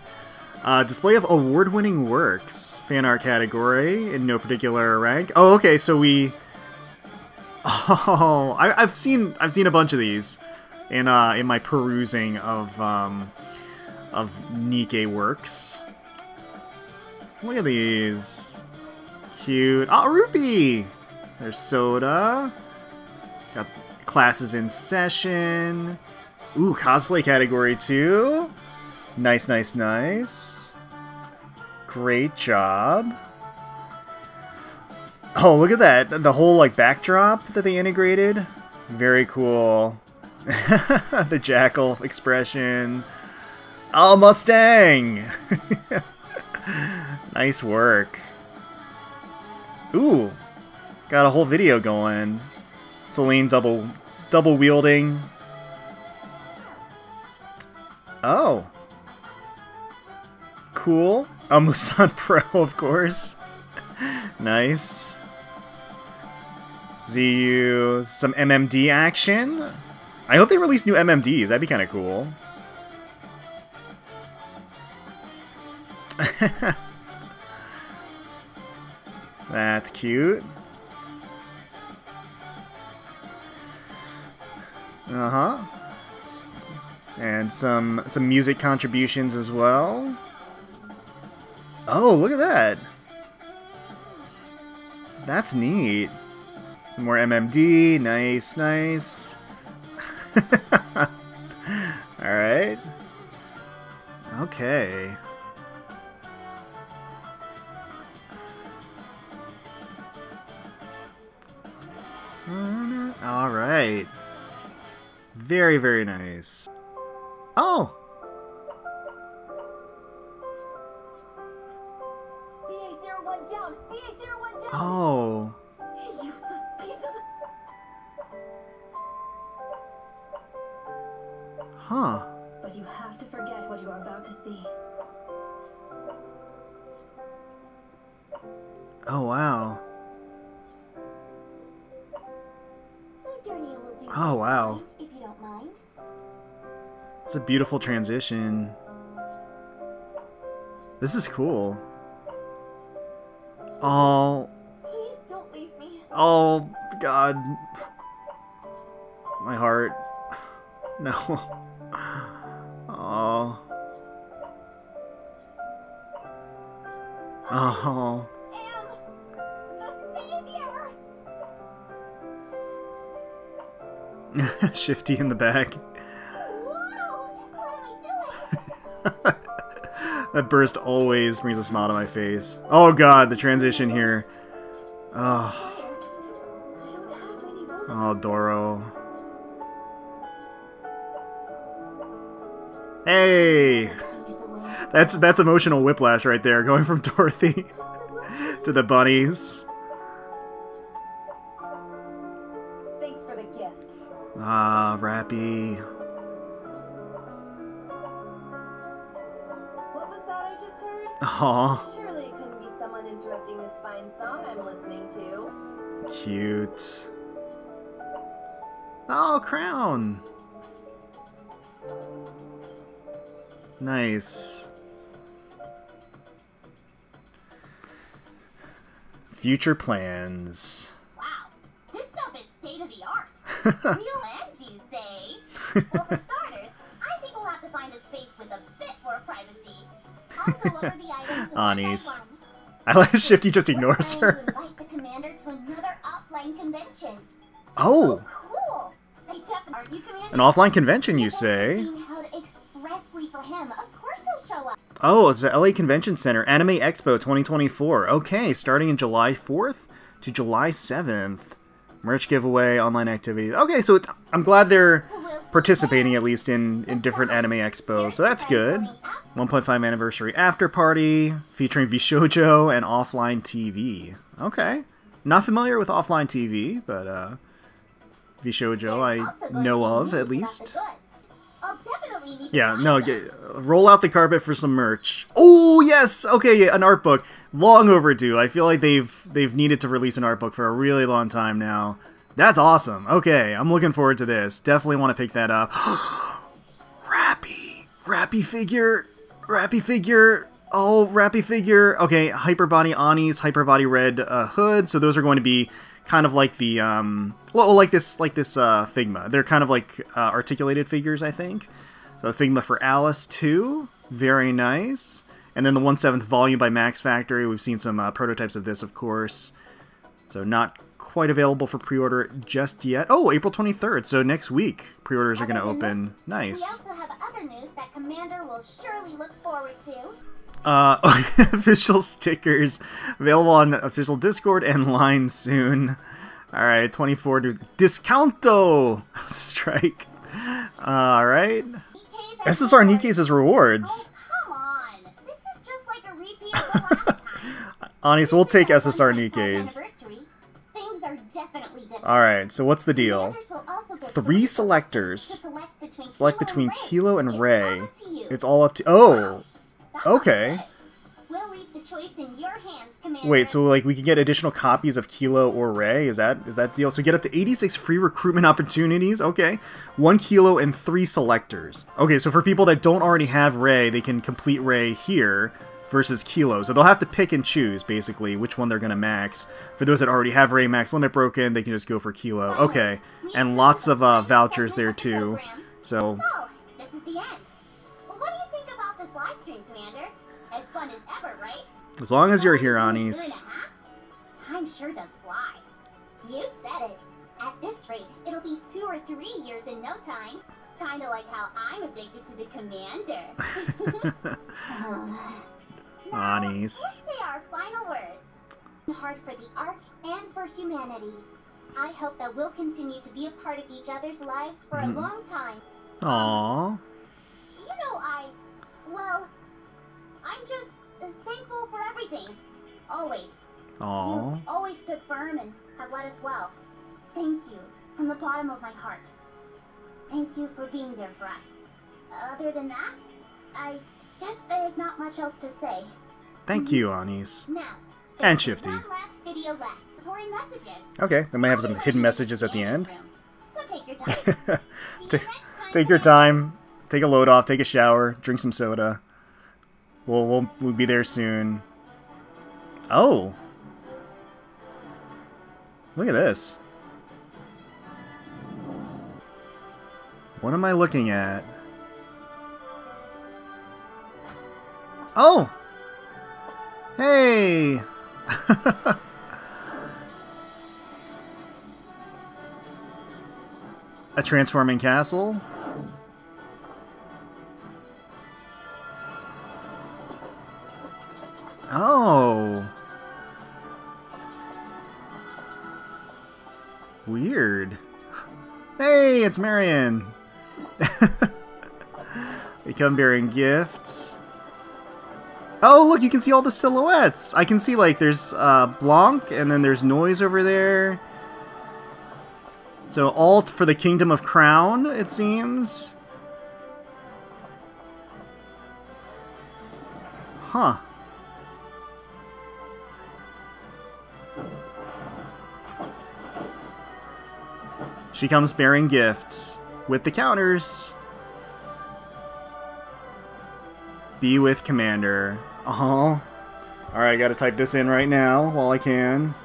Display of award-winning works. Fan art category in no particular rank. Oh, okay, so we... Oh, I've seen a bunch of these in my perusing of Nikke works. Look at these. Cute. Oh, Rupee! There's Soda. Got classes in session. Ooh, cosplay category too. Nice, nice, nice. Great job. Oh, look at that. The whole like backdrop that they integrated. Very cool. The jackal expression. Oh, Mustang! Nice work. Ooh, got a whole video going. Celine double wielding. Oh, cool. A Musan Pro, of course. Nice. ZU, some MMD action. I hope they release new MMDs. That'd be kind of cool. That's cute. Uh-huh. And some music contributions as well. Oh, look at that. That's neat. Some more MMD. Nice, nice. Alright. Okay. Alright. Very, very nice. Oh! BA-01 down! BA-01 down! Oh. Useless piece of... Huh. But you have to forget what you are about to see. Oh wow. Oh wow. If you don't mind. It's a beautiful transition. This is cool. Oh. Please don't leave me. Oh God. My heart. No. Oh. Oh. The savior. Shifty in the back. Whoa! What am I doing? That burst always brings a smile to my face. Oh god, the transition here. Oh, I don't have any bonus. oh Doro. Hey! That's emotional whiplash right there, going from Dorothy to the bunnies. Thanks for the gift. Ah, Rappy. What was that I just heard? Aw, Surely it couldn't be someone interrupting this fine song I'm listening to. cute. Oh, crown! Nice. Future plans. Wow, this stuff is state of the art. Real ends, you say? Well, for starters, I think we'll have to find a space with a bit more privacy. I'll go over the items one by Anis. one. I like Shifty just ignores We're her. planning to invite the commander to another offline convention. Oh, Cool! I definitely are you, Commander? an offline convention, you This say? is being held expressly for him. Of course he'll show up. Oh, it's the LA Convention Center, Anime Expo 2024. Okay, starting in July 4th to July 7th. Merch giveaway, online activities. Okay, so I'm glad they're participating at least in different anime expos, so that's good. 1.5 anniversary after party featuring Vishoujo and offline TV. Okay, not familiar with offline TV, but Vishoujo I know of at least. Yeah, no, roll out the carpet for some merch. Oh yes, okay, yeah, an art book, long overdue. I feel like they've needed to release an art book for a really long time now. That's awesome. Okay, I'm looking forward to this. Definitely want to pick that up. Rappy figure. Oh, Rappy figure. Okay, Hyperbody Anis, Hyperbody Red hood. So those are going to be kind of like the well, like this Figma. They're kind of like articulated figures, I think. So Figma for Alice too. Very nice. And then the 1/7 volume by Max Factory. We've seen some prototypes of this, of course. So not quite available for pre-order just yet. Oh, April 23rd. So next week, pre-orders are going to open. Nice. We also have other news that Commander will surely look forward to. Official stickers available on official Discord and line soon. Alright, 24 to Discounto Strike. Alright. SSR Nikke's as rewards. Oh, come on. This is just like a repeat of the last time. Anis, we'll take SSR Nikke's. Things are definitely different. Alright, so what's the deal? Commanders will also get 3 selectors. to Select between Kilo and Ray. It's all up to you. It's all up to... Oh! That's Okay. good. We'll leave the choice in your hands, Commander. Wait, so like we can get additional copies of Kilo or Ray? Is that the deal? So get up to 86 free recruitment opportunities. Okay, 1 Kilo and 3 selectors. Okay, so for people that don't already have Ray, they can complete Ray here versus Kilo. So they'll have to pick and choose basically which one they're gonna max. For those that already have Ray max limit broken, they can just go for Kilo. Okay, and lots of vouchers there too. So So, this is the end. Well, what do you think about this live stream, Commander? As fun as ever, right? as long as you're here, Year Anis. and a half? Time sure does fly. You said it. At this rate, it'll be 2 or 3 years in no time. Kinda like how I'm addicted to the Commander. Now, Anis. let's say our final words. Hard for the Ark and for humanity. I hope that we'll continue to be a part of each other's lives for a long time. Aww. You know, well, I'm just thankful for everything. Always. Aww. You've always stood firm and have led us well. Thank you from the bottom of my heart. Thank you for being there for us. Other than that, I guess there's not much else to say. Thank you, Anis. Now, And there's Shifty. one last video left. Supporting messages. Okay, we might have some hidden messages at the end. So take your time. See you next time, Take your Commander. time. Take a load off. Take a shower. Drink some soda. We'll be there soon. Oh, look at this. What am I looking at? Oh! Hey! A transforming castle? Oh. Weird. Hey, it's Marion. They come bearing gifts. Oh, look, you can see all the silhouettes. I can see, like, there's Blanc, and then there's Noise over there. So, all for the Kingdom of Crown, it seems. Huh. She comes bearing gifts with the counters. Be with Commander. Uh-huh. Alright, I gotta type this in right now while I can.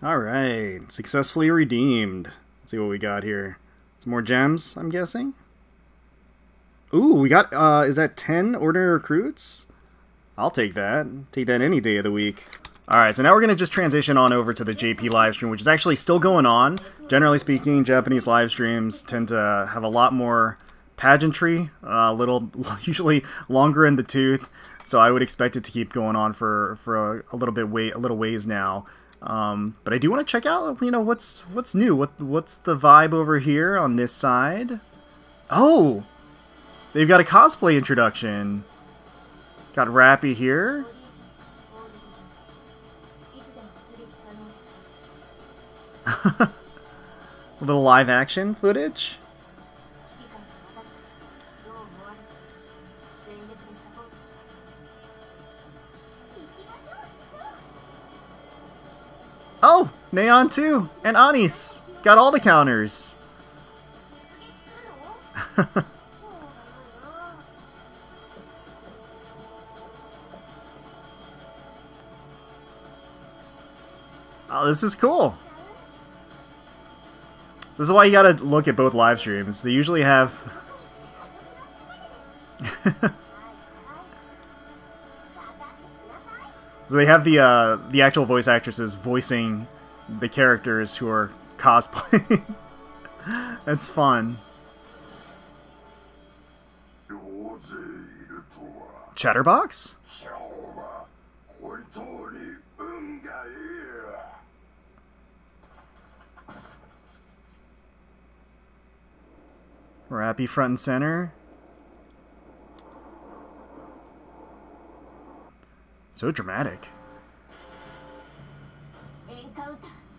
Alright, successfully redeemed. Let's see what we got here. Some more gems, I'm guessing? Ooh, we got, is that 10 ordinary recruits? I'll take that. Take that any day of the week. Alright, so now we're going to just transition on over to the JP livestream, which is actually still going on. Generally speaking, Japanese live streams tend to have a lot more pageantry, usually longer in the tooth, so I would expect it to keep going on for a little ways now. But I do want to check out, you know, what's new, what's the vibe over here on this side. Oh, they've got a cosplay introduction. Got Rappy here. A little live action footage. Oh, Neon too, and Anis got all the counters. Oh, this is cool. This is why you gotta look at both live streams. They usually have... So they have the actual voice actresses voicing the characters who are cosplaying. That's fun. Chatterbox? Rappy front and center. So dramatic.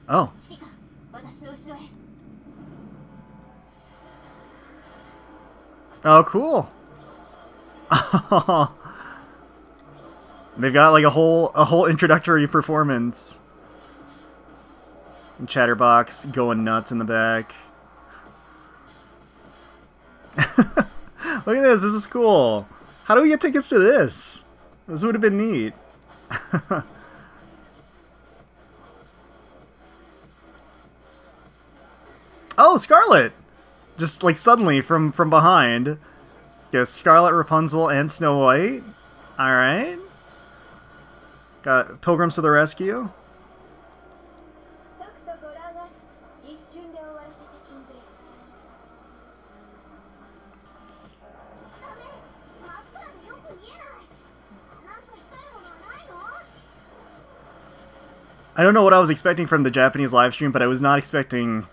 Oh. Oh, cool. They've got like a whole introductory performance. And Chatterbox going nuts in the back. Look at this. This is cool. How do we get tickets to this? This would have been neat. Oh, Scarlet! Just like suddenly from behind. Yes, Scarlet, Rapunzel, and Snow White. Alright. Got Pilgrims to the rescue. I don't know what I was expecting from the Japanese live stream, but I was not expecting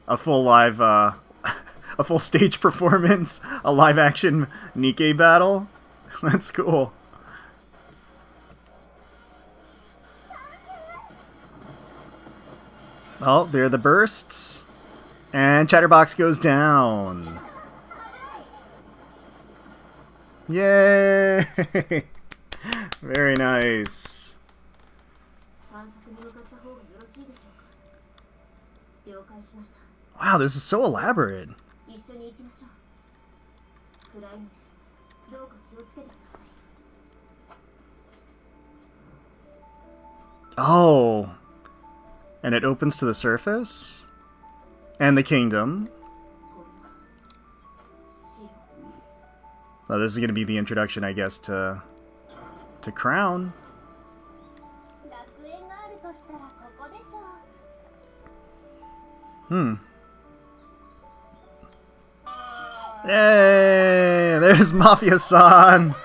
a full live, a full stage performance, a live action Nikke battle. That's cool. Oh, there are the bursts. And Chatterbox goes down. Yay! Very nice. Wow, this is so elaborate. Oh. And it opens to the surface? And the kingdom. Oh, this is going to be the introduction, I guess, to Crown. Yay! There's Mafia-san!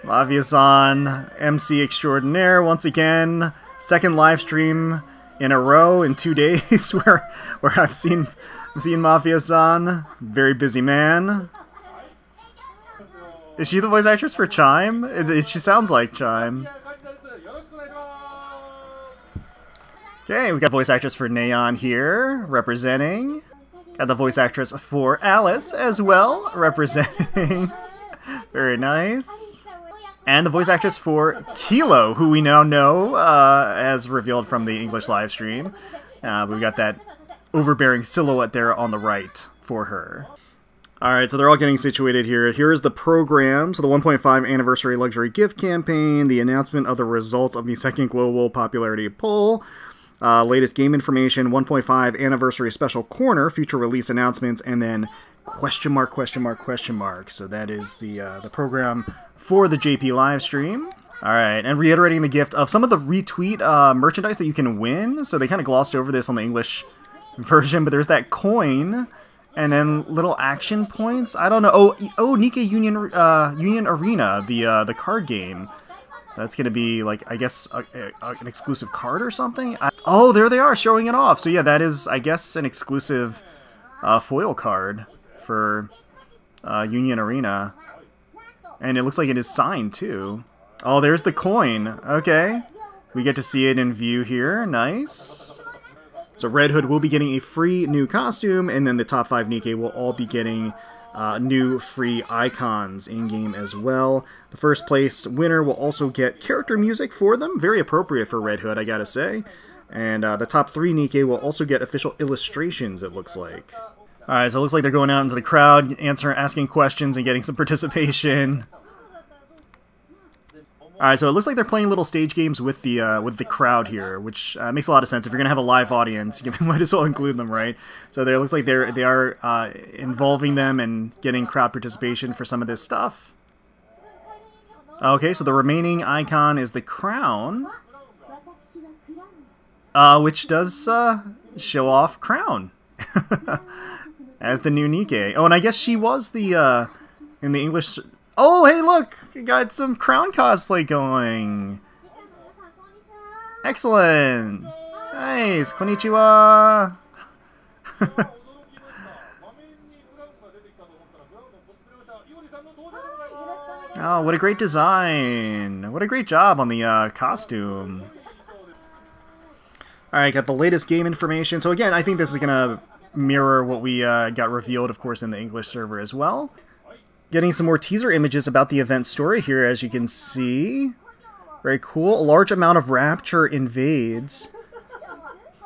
Mafia-san, MC extraordinaire once again. Second live stream in a row in 2 days where I've seen Mafia-san. Very busy man. Is she the voice actress for Chime? She sounds like Chime. Okay, we've got voice actress for Neon here, representing. Got the voice actress for Alice as well, representing. Very nice. And the voice actress for Kilo, who we now know as revealed from the English live stream. We've got that overbearing silhouette there on the right for her. Alright, so they're all getting situated here. Here's the program. So the 1.5 anniversary luxury gift campaign, the announcement of the results of the second global popularity poll, latest game information, 1.5 anniversary special corner, future release announcements, and then question mark, question mark, question mark. So that is the program for the JP live stream. Alright, and reiterating the gift of some of the retweet merchandise that you can win. So they kind of glossed over this on the English version, but there's that coin. And then little action points. I don't know. Oh, Nikke Union Arena, the card game. So that's gonna be like, I guess, an exclusive card or something. Oh, there they are showing it off. So yeah, that is, I guess, an exclusive foil card for Union Arena, and it looks like it is signed too. Oh, there's the coin. Okay, we get to see it in view here. Nice. So Red Hood will be getting a free new costume, and then the top 5 Nikke will all be getting new free icons in-game as well. The first place winner will also get character music for them, very appropriate for Red Hood, I gotta say. And the top 3 Nikke will also get official illustrations, it looks like. Alright, so it looks like they're going out into the crowd, asking questions and getting some participation. Alright, so it looks like they're playing little stage games with the crowd here, which makes a lot of sense. If you're going to have a live audience, you might as well include them, right? So it looks like they are involving them and getting crowd participation for some of this stuff. Okay, so the remaining icon is the crown, which does show off Crown as the new Nikke. Oh, and I guess she was the in the English. Oh, hey, look! We got some Crown cosplay going. Excellent. Nice. Konnichiwa. Oh, what a great design. What a great job on the costume. Alright, got the latest game information. So again, I think this is going to mirror what we got revealed, of course, in the English server as well. Getting some more teaser images about the event story here, as you can see. Very cool. A large amount of rapture invades.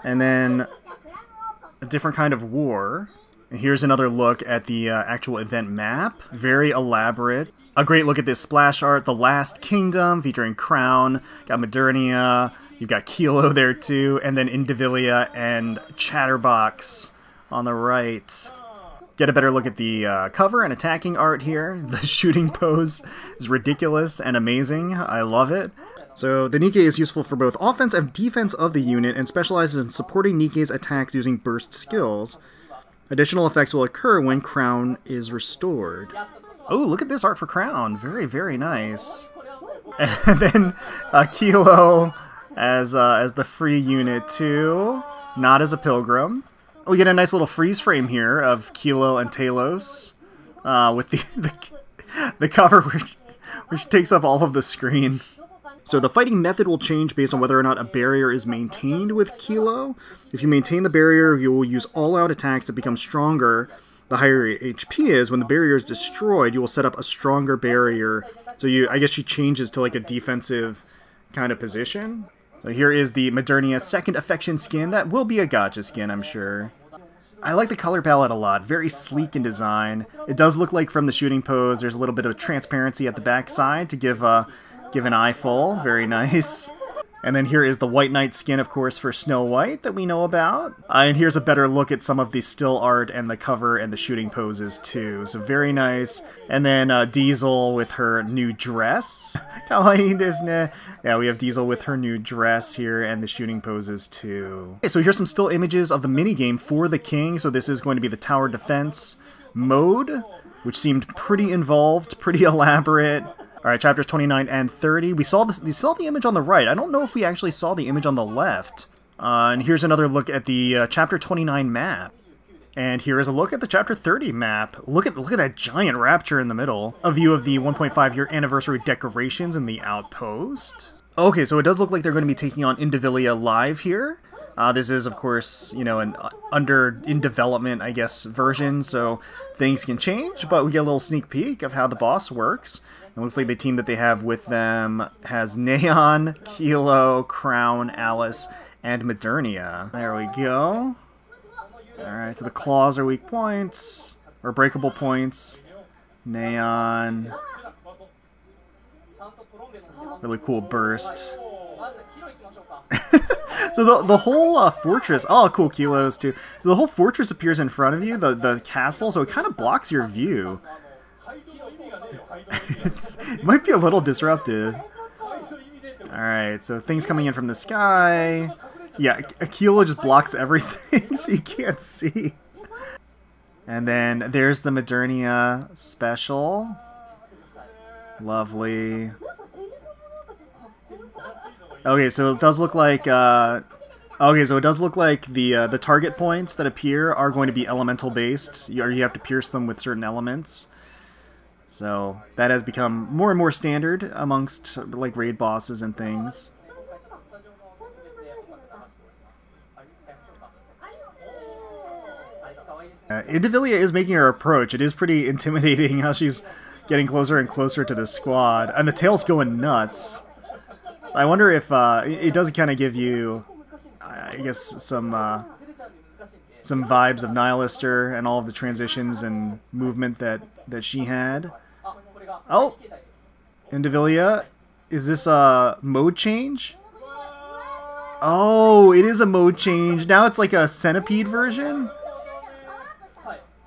And then a different kind of war. And here's another look at the actual event map. Very elaborate. A great look at this splash art. The Last Kingdom, featuring Crown. Got Modernia. You've got Kilo there too. And then Indivilia and Chatterbox on the right. Get a better look at the cover and attacking art here. The shooting pose is ridiculous and amazing. I love it. So the Nikke is useful for both offense and defense of the unit and specializes in supporting Nikke's attacks using burst skills. Additional effects will occur when Crown is restored. Oh, look at this art for Crown. Very, very nice. And then Kilo as the free unit too. Not as a pilgrim. We get a nice little freeze frame here of Kilo and Talos with the cover which takes up all of the screen. So the fighting method will change based on whether or not a barrier is maintained with Kilo. If you maintain the barrier, you will use all-out attacks that become stronger. The higher your HP is, when the barrier is destroyed, you will set up a stronger barrier. So I guess she changes to like a defensive kind of position. So here is the Modernia second affection skin. That will be a gacha skin, I'm sure. I like the color palette a lot. Very sleek in design. It does look like from the shooting pose, there's a little bit of transparency at the back side to give an eye full. Very nice. And then here is the White Knight skin, of course, for Snow White that we know about. And here's a better look at some of the still art and the cover and the shooting poses, too. So very nice. And then Diesel with her new dress. Kawaii desu ne. Yeah, we have Diesel with her new dress here and the shooting poses, too. Okay, so here's some still images of the minigame for the king. So this is going to be the tower defense mode, which seemed pretty involved, pretty elaborate. Alright, chapters 29 and 30. We saw the image on the right. I don't know if we actually saw the image on the left. And here's another look at the chapter 29 map. And here is a look at the chapter 30 map. Look at that giant rapture in the middle. A view of the 1.5 year anniversary decorations in the outpost. Okay, so it does look like they're going to be taking on Indivilia live here. This is, of course, you know, an in development, I guess, version, so things can change, but we get a little sneak peek of how the boss works. It looks like the team that they have with them has Neon, Kilo, Crown, Alice, and Modernia. There we go. Alright, so the claws are weak points, or breakable points. Neon. Really cool burst. So the whole fortress, oh cool, Kilos too. So the whole fortress appears in front of you, the castle, so it kind of blocks your view. It might be a little disruptive. Alright, so things coming in from the sky. Yeah, a Kilo just blocks everything, so you can't see. And then there's the Modernia special. Lovely. Okay, so it does look like the target points that appear are going to be elemental based. You have to pierce them with certain elements. So that has become more and more standard amongst like raid bosses and things. Indivilia is making her approach. It is pretty intimidating how she's getting closer and closer to the squad, and the tail's going nuts. I wonder if it does kind of give you, I guess, some vibes of Nihilister and all of the transitions and movement that she had. Oh, Indivilia, is this a mode change? Oh, it is a mode change. Now it's like a centipede version?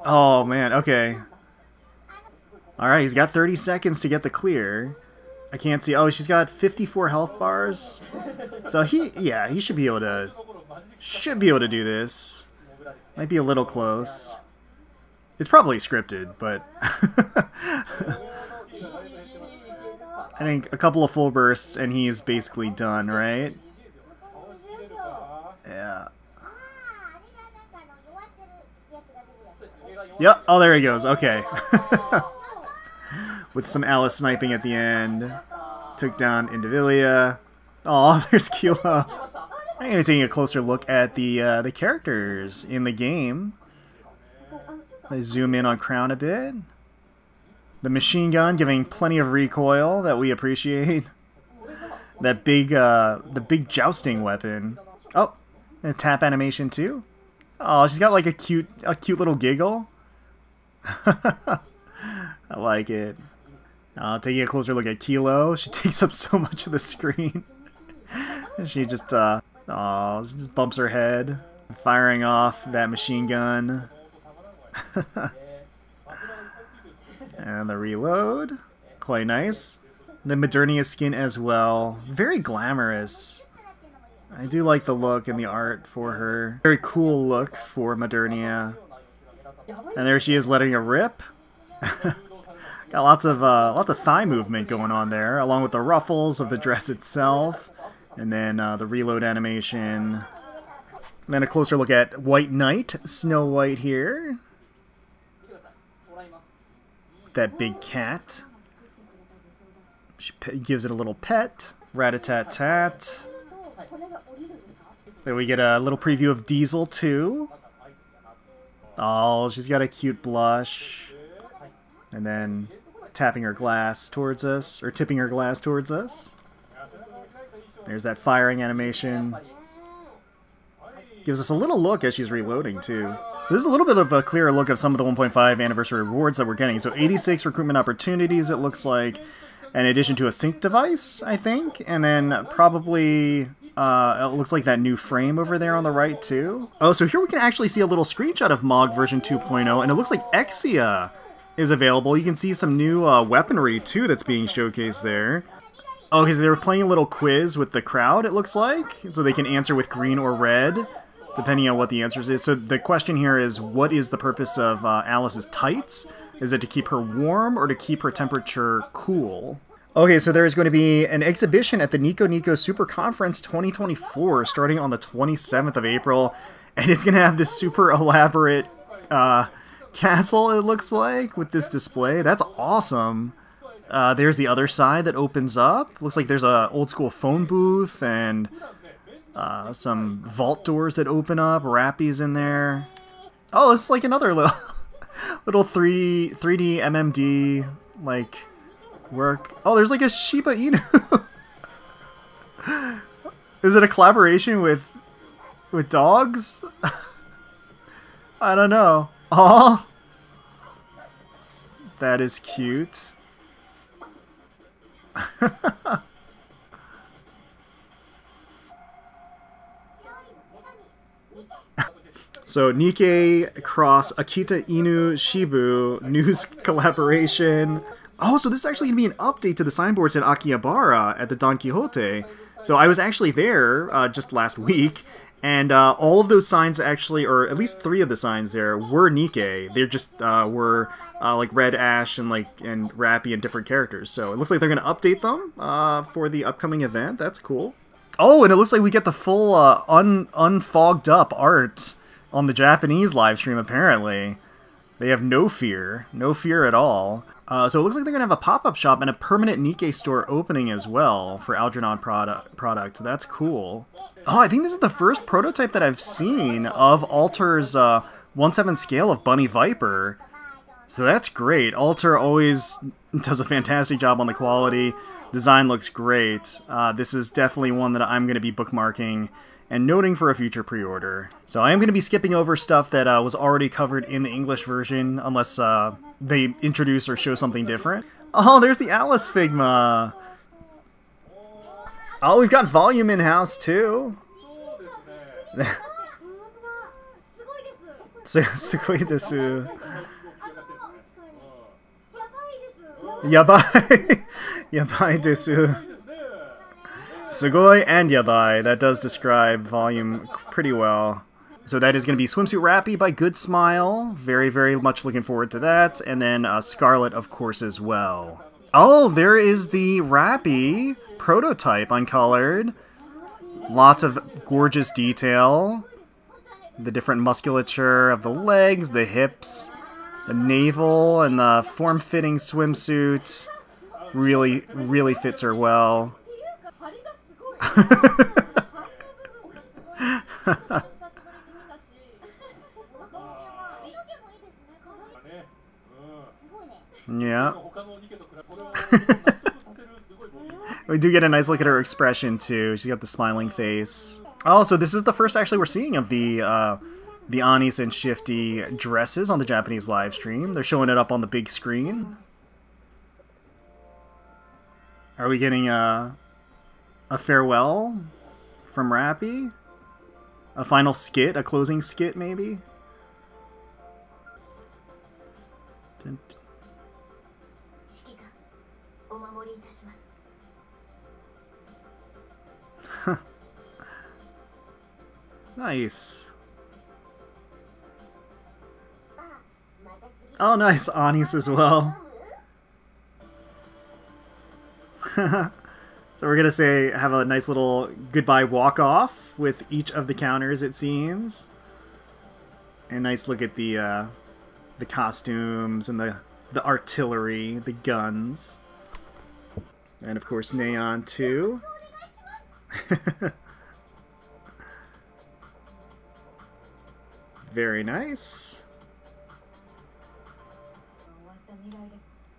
Oh, man, okay. Alright, he's got 30 seconds to get the clear. I can't see. Oh, she's got 54 health bars. So he should be able to do this. Might be a little close. It's probably scripted, but I think a couple of full bursts and he's basically done, right? Yeah. Yep. Oh, there he goes. Okay. With some Alice sniping at the end. Took down Indivilia. Oh, there's Kilo. I'm going to take a closer look at the characters in the game. I zoom in on Crown a bit. The machine gun giving plenty of recoil that we appreciate. That big, the big jousting weapon. Oh, and a tap animation too. Oh, she's got like a cute little giggle. I like it. Taking a closer look at Kilo. She takes up so much of the screen. She just, she just bumps her head. Firing off that machine gun. And the reload. Quite nice. The Modernia skin as well. Very glamorous. I do like the look and the art for her. Very cool look for Modernia. And there she is letting it rip. Got lots of thigh movement going on there, along with the ruffles of the dress itself, and then the reload animation. And then a closer look at White Knight, Snow White here. That big cat. She gives it a little pet. Rat-a-tat-tat. Then we get a little preview of Diesel too. Oh, she's got a cute blush. And then tapping her glass towards us, or tipping her glass towards us. There's that firing animation. Gives us a little look as she's reloading too. So this is a little bit of a clearer look of some of the 1.5 anniversary rewards that we're getting. So 86 recruitment opportunities, it looks like. in addition to a sync device, I think, and then probably it looks like that new frame over there on the right too. Oh, so here we can actually see a little screenshot of MOG version 2.0, and it looks like Exia is available. You can see some new weaponry too that's being showcased there. Oh, because they were playing a little quiz with the crowd, it looks like, so they can answer with green or red, depending on what the answers is. So the question here is, what is the purpose of Alice's tights? Is it to keep her warm or to keep her temperature cool? Okay, so there is going to be an exhibition at the Nikke Super Conference 2024 starting on the 27th of April, and it's going to have this super elaborate castle, it looks like, with this display. That's awesome. There's the other side that opens up. Looks like there's a old school phone booth and some vault doors that open up. Rappy's in there. Oh, it's like another little 3D MMD like work. Oh, there's like a Shiba Inu. Is it a collaboration with dogs? I don't know. Oh, that is cute. So Nikke cross Akita Inu Shibu news collaboration. Oh, so this is actually going to be an update to the signboards at Akihabara at the Don Quixote. So I was actually there just last week, and all of those signs actually, or at least 3 of the signs there, were Nikke. They just were like Red Ash and Rappy and different characters. So it looks like they're going to update them for the upcoming event. That's cool. Oh, and it looks like we get the full unfogged up art on the Japanese live stream, apparently. They have no fear at all. So it looks like they're going to have a pop-up shop and a permanent Nikke store opening as well for Algernon product. So that's cool. Oh, I think this is the first prototype that I've seen of Alter's 1/7 scale of Bunny Viper. So that's great. Alter always does a fantastic job on the quality. Design looks great. This is definitely one that I'm going to be bookmarking and noting for a future pre-order. So I am going to be skipping over stuff that was already covered in the English version, unless they introduce or show something different. Oh, there's the Alice Figma! Oh, we've got volume in-house, too! Sugoi desu. Yabai! Yabai desu. Sugoi and Yabai. That does describe volume pretty well. So that is going to be Swimsuit Rappy by Good Smile. Very, very much looking forward to that. And then Scarlet, of course, as well. Oh, there is the Rappy prototype uncolored. Lots of gorgeous detail. The different musculature of the legs, the hips, the navel, and the form-fitting swimsuit. Really, really fits her well. Yeah. We do get a nice look at her expression too. She's got the smiling face. Oh, so this is the first actually we're seeing of the Anis and Shifty dresses on the Japanese live stream. They're showing it up on the big screen. Are we getting a farewell from Rappy? A final skit? A closing skit, maybe? Nice. Oh, nice. Anis as well. So we're gonna have a nice little goodbye walk-off with each of the counters, it seems. And nice look at the costumes and the artillery, the guns. And of course Neon too. Very nice.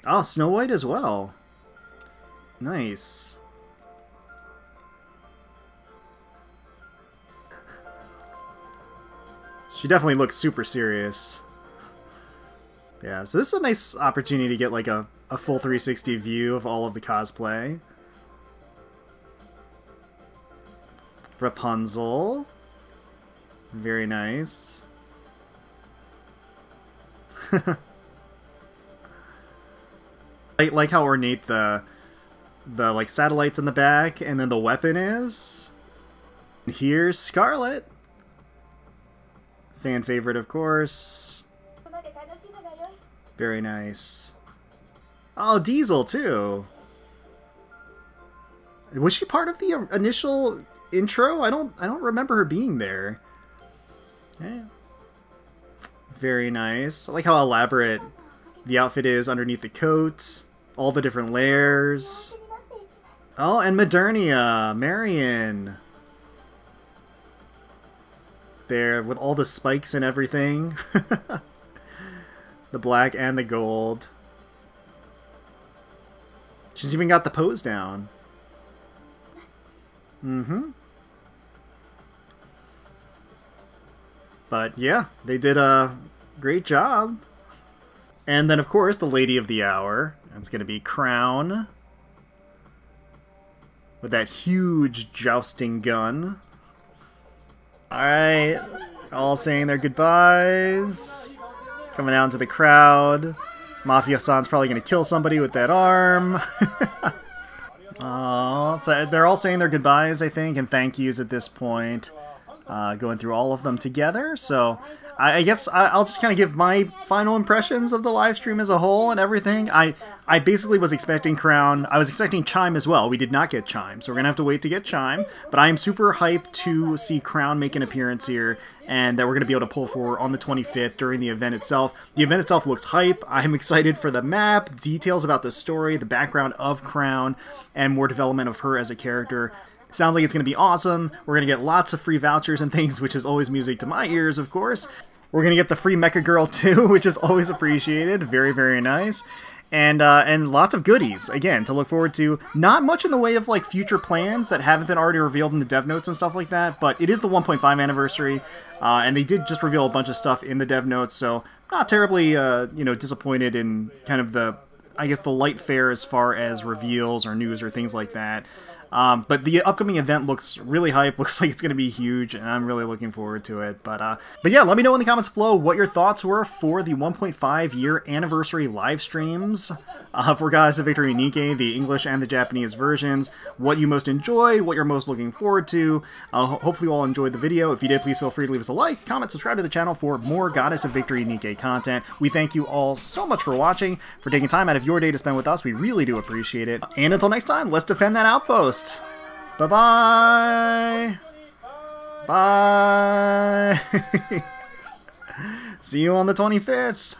Oh, Snow White as well. Nice. She definitely looks super serious. Yeah, so this is a nice opportunity to get like a full 360 view of all of the cosplay. Rapunzel. Very nice. I like how ornate the like satellites in the back and then the weapon is. Here's Scarlet. Fan favorite, of course. Very nice. Oh, Diesel too. Was she part of the initial intro? I don't remember her being there. Yeah. Very nice. I like how elaborate the outfit is underneath the coat. All the different layers. Oh, and Modernia, Marion. There with all the spikes and everything. The black and the gold. She's even got the pose down. Mm-hmm. But yeah, they did a great job. And then, of course, the Lady of the Hour. It's going to be Crown. With that huge jousting gun. Alright. All saying their goodbyes. Coming out into the crowd. Mafia-san's probably going to kill somebody with that arm. So they're all saying their goodbyes, I think, and thank yous at this point. Going through all of them together. So I guess I'll just kind of give my final impressions of the live stream as a whole and everything. I basically was expecting Crown. I was expecting Chime as well. We did not get Chime, so we're going to have to wait to get Chime. But I am super hyped to see Crown make an appearance here, and that we're going to be able to pull for on the 25th during the event itself. The event itself looks hype. I'm excited for the map, details about the story, the background of Crown, and more development of her as a character. Sounds like it's going to be awesome. We're going to get lots of free vouchers and things, which is always music to my ears, of course. We're going to get the free Mecha Girl too, which is always appreciated. Very, very nice. And lots of goodies, again, to look forward to. Not much in the way of, like, future plans that haven't been already revealed in the dev notes and stuff like that, but it is the 1.5 anniversary, and they did just reveal a bunch of stuff in the dev notes, so not terribly, you know, disappointed in kind of the, I guess, the light fare as far as reveals or news or things like that. But the upcoming event looks really hype, looks like it's going to be huge, and I'm really looking forward to it. But yeah, let me know in the comments below what your thoughts were for the 1.5 year anniversary live streams for Goddess of Victory Nikke, the English and the Japanese versions, what you most enjoyed, what you're most looking forward to. Hopefully you all enjoyed the video. If you did, please feel free to leave us a like, comment, subscribe to the channel for more Goddess of Victory Nikke content. We thank you all so much for watching, for taking time out of your day to spend with us. We really do appreciate it. And until next time, let's defend that outpost. Bye-bye. Bye. See you on the 25th.